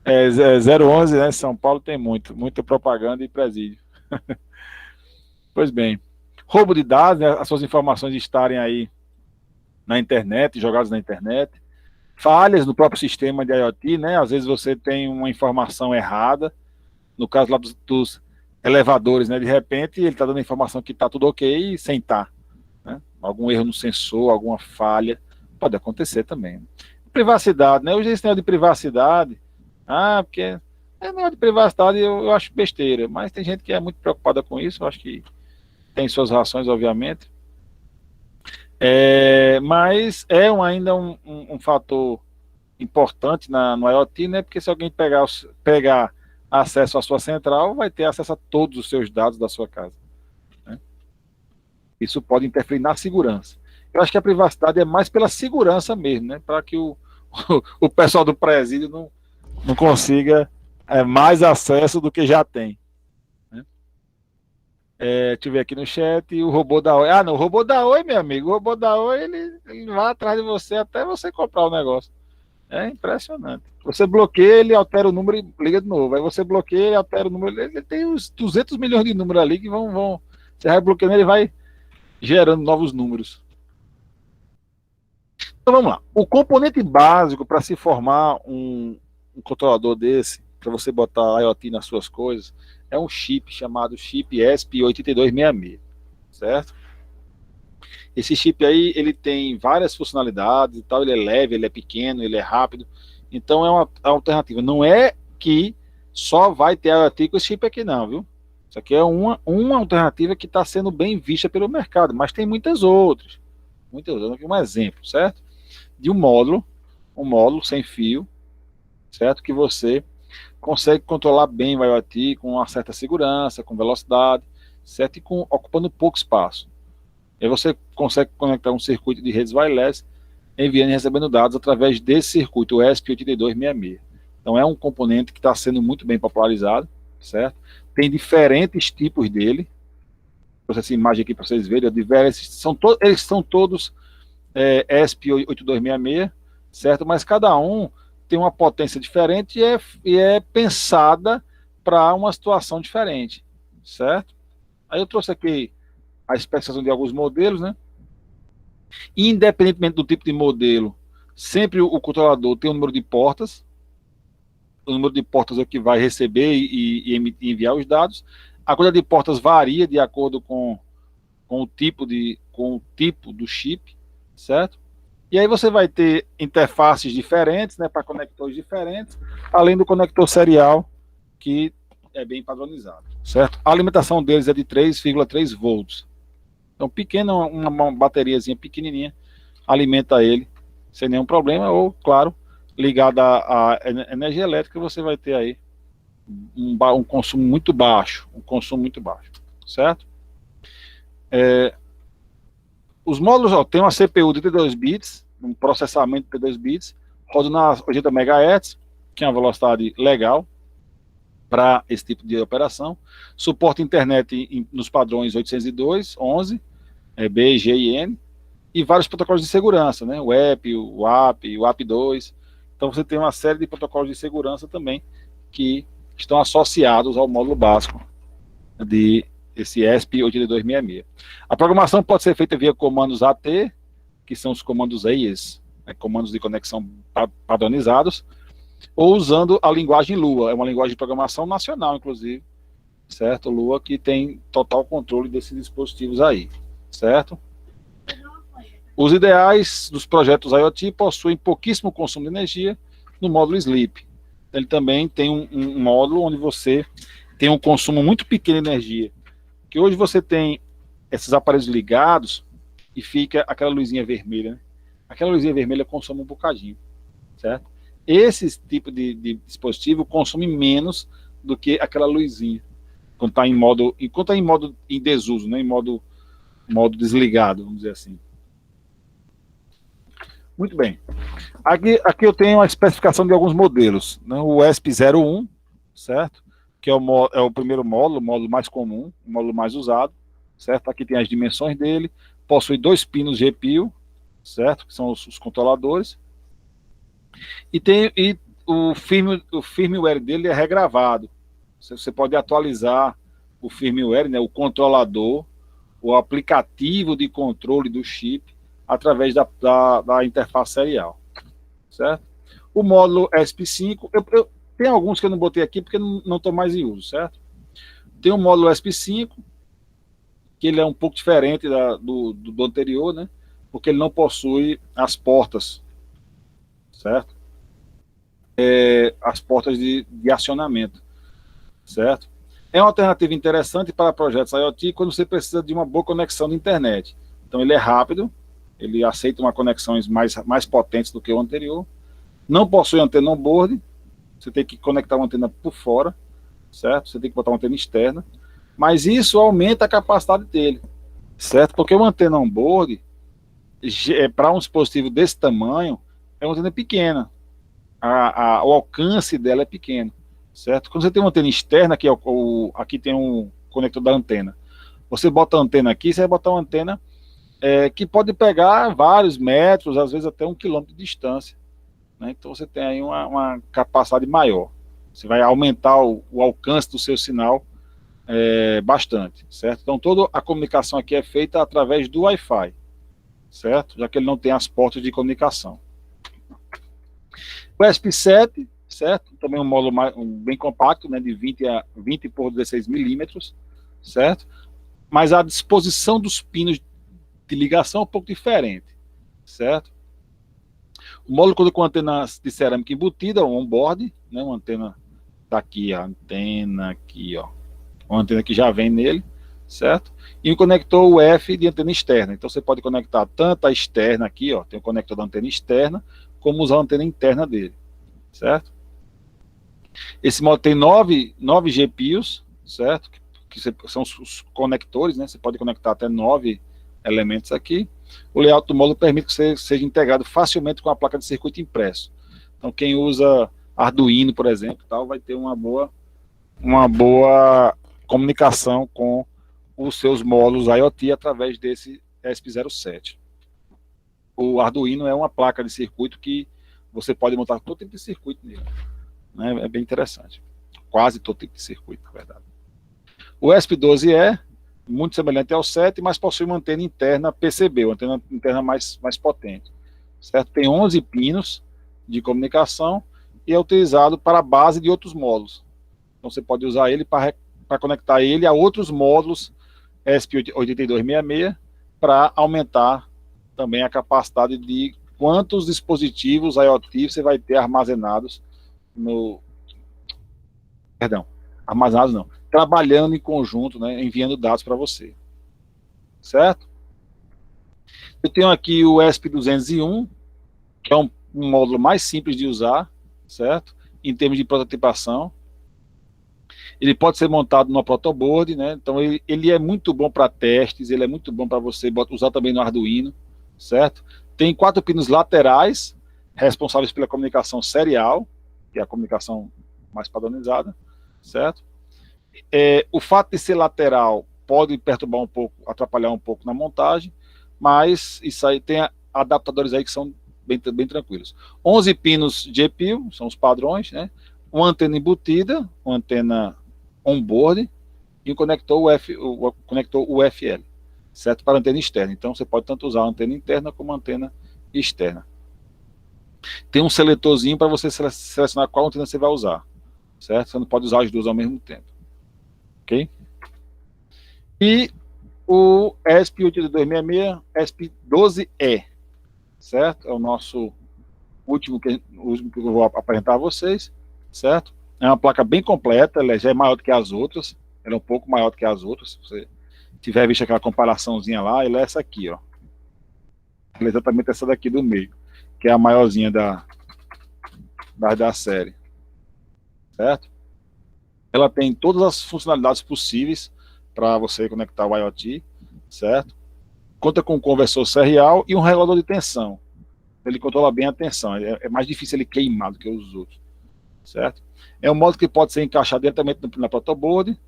011, né? São Paulo tem muita propaganda e presídio. Pois bem. Roubo de dados, né? As suas informações estarem aí na internet, jogadas na internet. Falhas no próprio sistema de IoT, né? Às vezes você tem uma informação errada. No caso lá dos elevadores, né? De repente ele está dando a informação que está tudo ok sem estar. Né? Algum erro no sensor, alguma falha. Pode acontecer também. Privacidade, né? Hoje esse negócio de privacidade, porque negócio de privacidade eu acho besteira, mas tem gente que é muito preocupada com isso, eu acho que tem suas razões, obviamente. Mas é ainda um fator importante no IoT, né? Porque se alguém pegar acesso à sua central, vai ter acesso a todos os seus dados da sua casa. Né? Isso pode interferir na segurança. Eu acho que a privacidade é mais pela segurança mesmo, né? Para que o pessoal do presídio não consiga mais acesso do que já tem. Deixa eu ver aqui no chat, o robô da Oi. Não, o robô da Oi, meu amigo, o robô da Oi, ele vai atrás de você até você comprar o negócio. É impressionante. Você bloqueia, ele altera o número e liga de novo. Aí você bloqueia, ele altera o número. Ele tem uns 200 milhões de números ali que vão você vai bloqueando, ele vai gerando novos números. Então vamos lá. O componente básico para se formar um controlador desse, para você botar IoT nas suas coisas, é um chip chamado chip ESP8266, certo? Esse chip aí, ele tem várias funcionalidades e tal, ele é leve, ele é pequeno, ele é rápido, então é uma alternativa. Não é que só vai ter IoT com esse chip aqui não, viu? Isso aqui é uma alternativa que está sendo bem vista pelo mercado, mas tem muitas outras. Aqui um exemplo, certo? De um módulo sem fio, certo? Que você consegue controlar bem o IoT com uma certa segurança, com velocidade, certo? E ocupando pouco espaço. E aí você consegue conectar um circuito de redes wireless, enviando e recebendo dados através desse circuito, o ESP8266. Então é um componente que está sendo muito bem popularizado, certo? Tem diferentes tipos dele. Vou essa imagem aqui para vocês verem, eles são todos ESP8266, certo? Mas cada um tem uma potência diferente e é pensada para uma situação diferente, certo? Aí eu trouxe aqui a especificação de alguns modelos, né? Independentemente do tipo de modelo, sempre o controlador tem um número de portas. O número de portas é o que vai receber e enviar os dados. A quantidade de portas varia de acordo com o tipo do chip, certo? E aí você vai ter interfaces diferentes, né, para conectores diferentes, além do conector serial, que é bem padronizado, certo? A alimentação deles é de 3,3 volts. Então, pequena, uma bateriazinha pequenininha, alimenta ele sem nenhum problema, ou, claro, ligada à energia elétrica, você vai ter aí um consumo muito baixo, certo? Os módulos tem uma CPU de 32 bits, um processamento de 32 bits, roda na 80 MHz, que é uma velocidade legal para esse tipo de operação. Suporta internet nos padrões 802.11, B, G e N, e vários protocolos de segurança, né? O EP, o AP, o AP2. Então você tem uma série de protocolos de segurança também que estão associados ao módulo básico esse ESP8266. A programação pode ser feita via comandos AT, que são os comandos AES, né, comandos de conexão padronizados, ou usando a linguagem Lua, é uma linguagem de programação nacional, inclusive, certo? Lua, que tem total controle desses dispositivos aí, certo? Os ideais dos projetos IoT possuem pouquíssimo consumo de energia no módulo Sleep. Ele também tem um módulo onde você tem um consumo muito pequeno de energia. Que hoje você tem esses aparelhos ligados e fica aquela luzinha vermelha. Né? Aquela luzinha vermelha consome um bocadinho, certo? Esse tipo de dispositivo consome menos do que aquela luzinha quando está em modo em desuso, né? Em modo desligado, vamos dizer assim. Muito bem. Aqui eu tenho a especificação de alguns modelos. Né? O ESP01, certo? Que é o primeiro módulo, o módulo mais comum, o módulo mais usado, certo? Aqui tem as dimensões dele, possui 2 pinos GPIO, certo? Que são os controladores. E o firmware dele é regravado. Você pode atualizar o firmware, né? O controlador, o aplicativo de controle do chip, através da interface serial, certo? O módulo ESP5, tem alguns que eu não botei aqui porque não estão mais em uso, certo? Tem o módulo ESP5, que ele é um pouco diferente do anterior, né? Porque ele não possui as portas, certo? As portas de acionamento, certo? É uma alternativa interessante para projetos IoT quando você precisa de uma boa conexão de internet. Então ele é rápido, ele aceita uma conexões mais potentes do que o anterior, não possui antena on-board, você tem que conectar uma antena por fora, certo? Você tem que botar uma antena externa, mas isso aumenta a capacidade dele, certo? Porque uma antena on-board, para um dispositivo desse tamanho, é uma antena pequena, o alcance dela é pequeno, certo? Quando você tem uma antena externa, aqui tem um conector da antena, você bota a antena aqui, você vai botar uma antena que pode pegar vários metros, às vezes até 1 quilômetro de distância. Né? Então você tem aí uma capacidade maior. Você vai aumentar o alcance do seu sinal bastante, certo? Então toda a comunicação aqui é feita através do Wi-Fi, certo? Já que ele não tem as portas de comunicação. O ESP7, certo? Também um módulo bem compacto, né? De 20 por 16 milímetros, certo? Mas a disposição dos pinos de ligação é um pouco diferente, certo? O módulo conta com antena de cerâmica embutida, on-board, né, uma antena daqui, a antena aqui, ó, uma antena que já vem nele, certo? E um conector UF de antena externa, então você pode conectar tanto a externa aqui, ó, tem o conector da antena externa, como usar a antena interna dele, certo? Esse módulo tem 9 GPIOs, certo? Que são os conectores, né, você pode conectar até 9 elementos aqui. O layout do módulo permite que você seja integrado facilmente com a placa de circuito impresso. Então, quem usa Arduino, por exemplo, tal, vai ter uma boa comunicação com os seus módulos IoT através desse ESP07. O Arduino é uma placa de circuito que você pode montar todo tipo de circuito nele. Né? É bem interessante. Quase todo tipo de circuito, na verdade. O ESP12 é muito semelhante ao 7, mas possui uma antena interna PCB, uma antena interna mais potente, certo? Tem 11 pinos de comunicação e é utilizado para a base de outros módulos. Então você pode usar ele para conectar ele a outros módulos ESP8266 para aumentar também a capacidade de quantos dispositivos IoT você vai ter armazenados trabalhando em conjunto, né, enviando dados para você, certo? Eu tenho aqui o ESP201, que é um módulo mais simples de usar, certo? Em termos de prototipação. Ele pode ser montado numa protoboard, né? Então ele é muito bom para testes, ele é muito bom para você usar também no Arduino, certo? Tem 4 pinos laterais, responsáveis pela comunicação serial, que é a comunicação mais padronizada, certo? O fato de ser lateral pode perturbar um pouco, atrapalhar um pouco na montagem, mas isso aí tem adaptadores aí que são bem tranquilos. 11 pinos GPIO, são os padrões, né? Uma antena embutida, uma antena on-board e um conector UFL, certo? Para antena externa. Então você pode tanto usar a antena interna como a antena externa. Tem um seletorzinho para você selecionar qual antena você vai usar, certo? Você não pode usar as duas ao mesmo tempo. Ok? E o ESP8266, ESP12E, certo? É o nosso último que eu vou apresentar a vocês, certo? É uma placa bem completa, ela já é maior do que as outras, ela é um pouco maior do que as outras, se você tiver visto aquela comparaçãozinha lá, ela é essa aqui, ó. Ela é exatamente essa daqui do meio, que é a maiorzinha da série, certo? Ela tem todas as funcionalidades possíveis para você conectar o IoT, certo? Conta com um conversor serial e um regulador de tensão. Ele controla bem a tensão, é mais difícil ele queimar do que os outros, certo? É um modo que pode ser encaixado diretamente na protoboard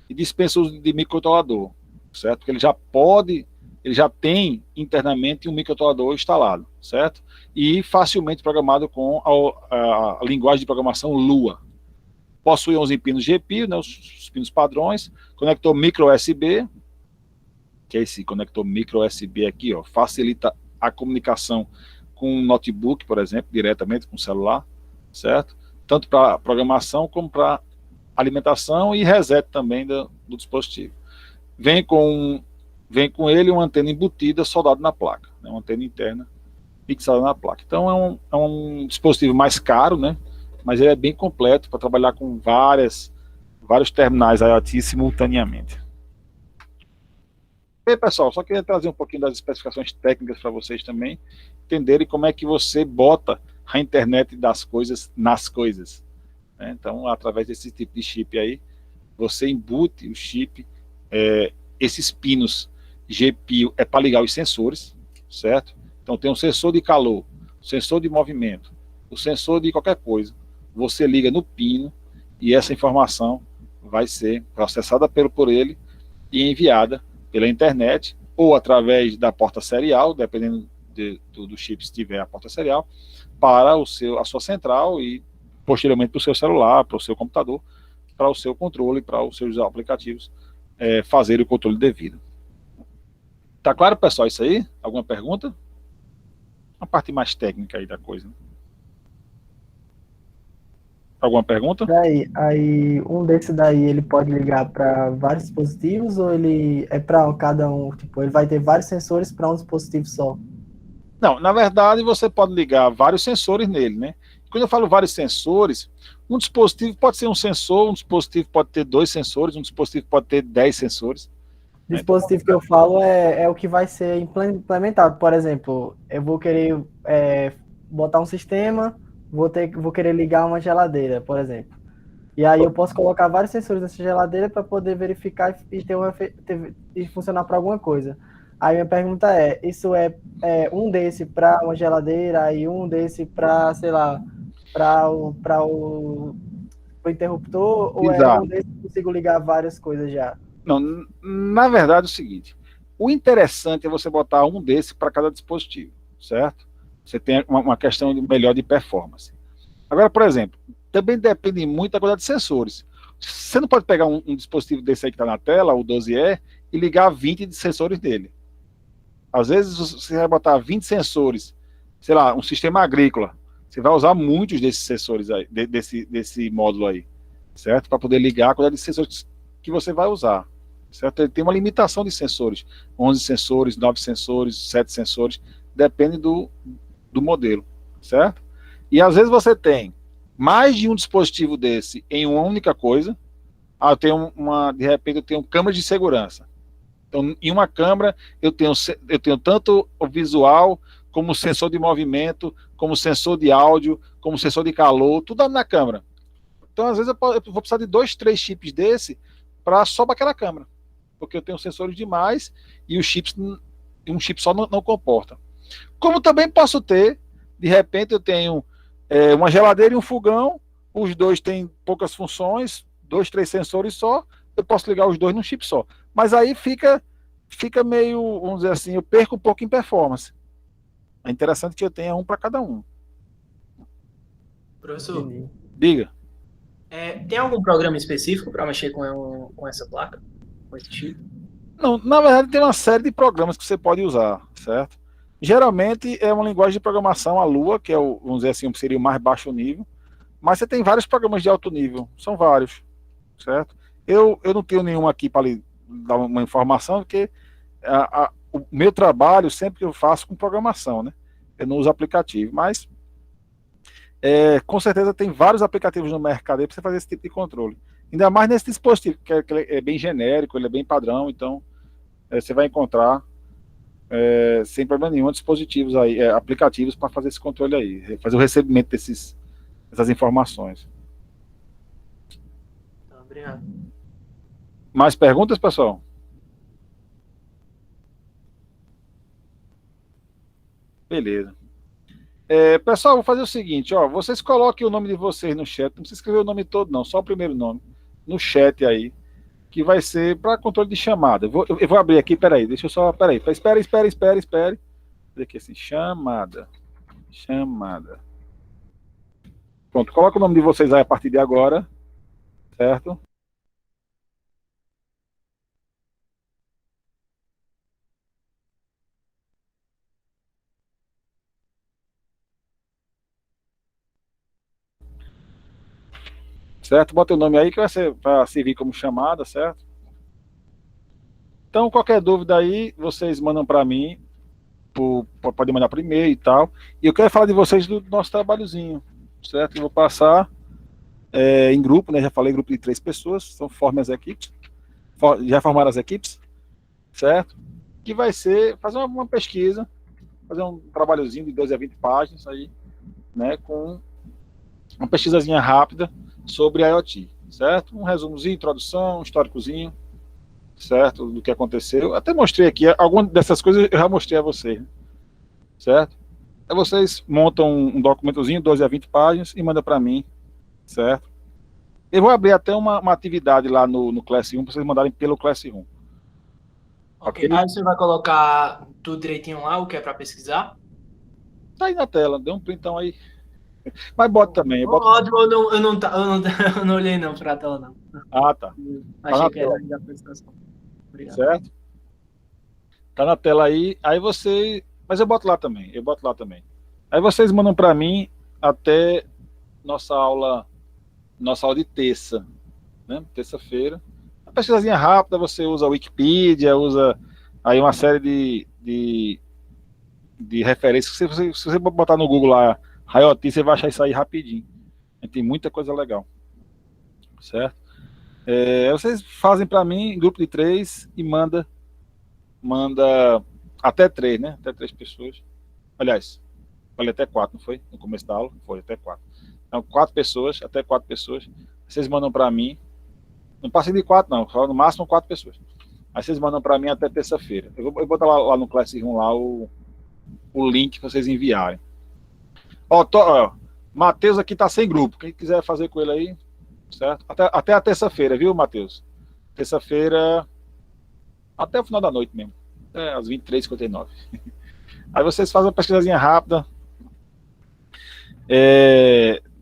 e dispensa o uso de microcontrolador, certo? Porque ele já tem internamente um microcontrolador instalado, certo? E facilmente programado com a linguagem de programação Lua. Possui 11 pinos GPIO, né, os pinos padrões, conector micro USB, que é esse conector micro USB aqui, ó, facilita a comunicação com um notebook, por exemplo, diretamente com o celular, certo? Tanto para programação como para alimentação e reset também do dispositivo. Vem com ele uma antena embutida soldada na placa, né, uma antena interna fixada na placa. Então é um dispositivo mais caro, né? Mas ele é bem completo para trabalhar com vários terminais IoT simultaneamente. Bem, pessoal, só queria trazer um pouquinho das especificações técnicas para vocês também entenderem como é que você bota a internet das coisas nas coisas, né? Então, através desse tipo de chip aí, você embute o chip, esses pinos GPIO é para ligar os sensores, certo? Então tem um sensor de calor, sensor de movimento, o sensor de qualquer coisa. Você liga no pino e essa informação vai ser processada por ele e enviada pela internet ou através da porta serial, dependendo do chip se tiver a porta serial, para a sua central e posteriormente para o seu celular, para o seu computador, para o seu controle, para os seus aplicativos fazer o controle devido. Tá claro, pessoal, isso aí? Alguma pergunta? A parte mais técnica aí da coisa. Alguma pergunta? Aí um desse daí ele pode ligar para vários dispositivos ou ele é para cada um? Tipo, ele vai ter vários sensores para um dispositivo só? Não, na verdade você pode ligar vários sensores nele, né? Quando eu falo vários sensores, um dispositivo pode ser um sensor, um dispositivo pode ter 2 sensores, um dispositivo pode ter 10 sensores. Dispositivo que eu falo é o que vai ser implementado. Por exemplo, eu vou querer botar um sistema, vou querer ligar uma geladeira, por exemplo. E aí eu posso colocar vários sensores nessa geladeira para poder verificar e funcionar para alguma coisa. Aí minha pergunta isso é um desse para uma geladeira e um desse para, sei lá, para o interruptor, ou Exato. um desse que eu consigo ligar várias coisas já? Não, na verdade é o seguinte, o interessante é você botar um desse para cada dispositivo, certo? Você tem uma questão melhor de performance. Agora, por exemplo, também depende muito da quantidade de sensores. Você não pode pegar um dispositivo desse aí que está na tela, o 12E, e ligar 20 de sensores dele. Às vezes você vai botar 20 sensores, sei lá, um sistema agrícola, você vai usar muitos desses sensores aí, desse módulo aí, certo? Para poder ligar a quantidade de sensores que você vai usar, certo? Ele tem uma limitação de sensores, 11 sensores, 9 sensores, 7 sensores, depende do modelo, certo? E às vezes você tem mais de um dispositivo desse em uma única coisa. De repente eu tenho câmeras de segurança. Então, em uma câmera, eu tenho tanto o visual, como o sensor de movimento, como o sensor de áudio, como o sensor de calor, tudo na câmera. Então, às vezes, eu vou precisar de 2, 3 chips desse só para aquela câmera. Porque eu tenho sensores demais e um chip só não comporta. Como também posso ter, de repente, eu tenho uma geladeira e um fogão, os dois têm poucas funções, 2, 3 sensores só, eu posso ligar os dois num chip só. Mas aí fica meio, vamos dizer assim, eu perco um pouco em performance. É interessante que eu tenha um para cada um. Professor, diga. Tem algum programa específico para mexer com essa placa? Com esse chip? Não, na verdade tem uma série de programas que você pode usar, certo? Geralmente é uma linguagem de programação, a Lua, que é vamos dizer assim, seria o mais baixo nível, mas você tem vários programas de alto nível, são vários, certo? Eu não tenho nenhum aqui para lhe dar uma informação, porque o meu trabalho sempre que eu faço com programação, né? Eu não uso aplicativo, mas com certeza tem vários aplicativos no mercado aí para você fazer esse tipo de controle. Ainda mais nesse dispositivo, que ele é bem genérico, ele é bem padrão, então você vai encontrar sem problema nenhum dispositivos aí, aplicativos para fazer esse controle aí, fazer o recebimento dessas informações. Tá, obrigado. Mais perguntas, pessoal? Beleza. Pessoal, vou fazer o seguinte, ó, vocês coloquem o nome de vocês no chat, não precisa escrever o nome todo não, só o primeiro nome, no chat aí, que vai ser para controle de chamada. Eu vou abrir aqui, peraí, deixa eu só, peraí, espere. Aqui assim, chamada. Pronto, coloca o nome de vocês aí a partir de agora, certo? Certo? Bota o nome aí que vai ser para servir como chamada, certo? Então, qualquer dúvida aí, vocês mandam para mim, podem mandar por e-mail e tal. E eu quero falar de vocês do nosso trabalhozinho, certo? Eu vou passar em grupo, né? Já falei, grupo de 3 pessoas, formem as equipes, já formaram as equipes, certo? Que vai ser fazer uma pesquisa, fazer um trabalhozinho de 12 a 20 páginas aí, né? Com uma pesquisazinha rápida sobre IoT, certo? Um resumozinho, introdução, um históricozinho, certo? Do que aconteceu. Até mostrei aqui, algumas dessas coisas eu já mostrei a vocês, certo? Aí vocês montam um documentozinho, 12 a 20 páginas, e mandam para mim, certo? Eu vou abrir até uma atividade lá no Classroom, para vocês mandarem pelo Classroom. Ok, aí você vai colocar tudo direitinho lá, o que é para pesquisar? Tá aí na tela, dê um printão aí. Mas bota também. Ótimo, eu não olhei não para a tela não. Ah, tá. Achei que era da apresentação. Obrigado. Certo? Tá na tela aí. Aí você... Mas eu boto lá também. Aí vocês mandam para mim até nossa aula de terça, né? Terça-feira. A pesquisazinha rápida, você usa a Wikipedia, usa aí uma série de referências. Se você botar no Google lá, IoT, você vai achar isso aí rapidinho. Tem muita coisa legal. Certo? Vocês fazem para mim em grupo de 3 e manda até 3, né? Até 3 pessoas. Aliás, falei até 4, não foi? No começo da aula, foi até 4. Então, 4 pessoas, até 4 pessoas. Vocês mandam para mim. Não passei de 4, não. Só no máximo 4 pessoas. Aí vocês mandam para mim até terça-feira. Eu vou botar lá no Classroom lá o link para vocês enviarem. Ó, Matheus aqui tá sem grupo. Quem quiser fazer com ele aí, certo? Até a terça-feira, viu, Matheus? Terça-feira, até o final da noite mesmo. Até às 23h59. Aí vocês fazem uma pesquisazinha rápida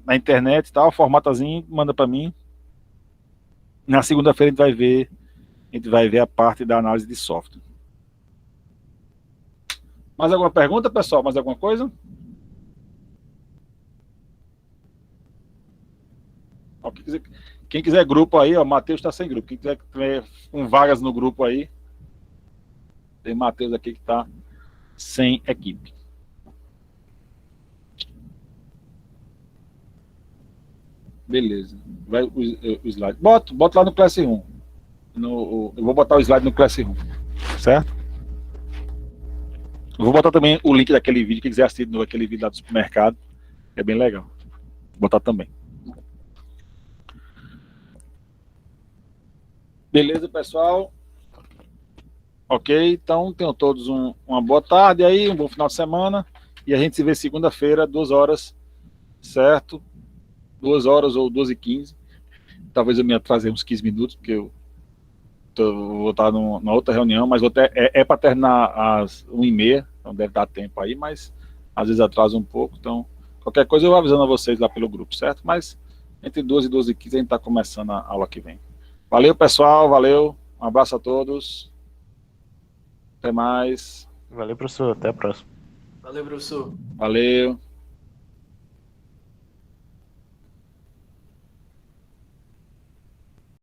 na internet e tal, formatazinho, manda para mim. Na segunda-feira a gente vai ver a parte da análise de software. Mais alguma pergunta, pessoal? Mais alguma coisa? Ó, quem quiser grupo aí, ó, Matheus está sem grupo. Quem quiser com vagas no grupo aí, tem Matheus aqui que está sem equipe. Beleza. Vai o slide. Bota lá no Classroom. Eu vou botar o slide no Classroom. Certo? Eu vou botar também o link daquele vídeo, quem quiser assistir aquele vídeo lá do supermercado. É bem legal. Vou botar também. Beleza, pessoal? Ok, então tenham todos uma boa tarde aí, um bom final de semana. E a gente se vê segunda-feira, 2 horas, certo? 2 horas ou 2h15. Talvez eu me atrasei uns 15 minutos, porque eu vou estar numa outra reunião, mas para terminar às 1h30, então deve dar tempo aí, mas às vezes atrasa um pouco, então qualquer coisa eu vou avisando a vocês lá pelo grupo, certo? Mas entre 12 e 12h15 a gente está começando a aula que vem. Valeu, pessoal, valeu, um abraço a todos, até mais. Valeu, professor, até a próxima. Valeu, professor. Valeu.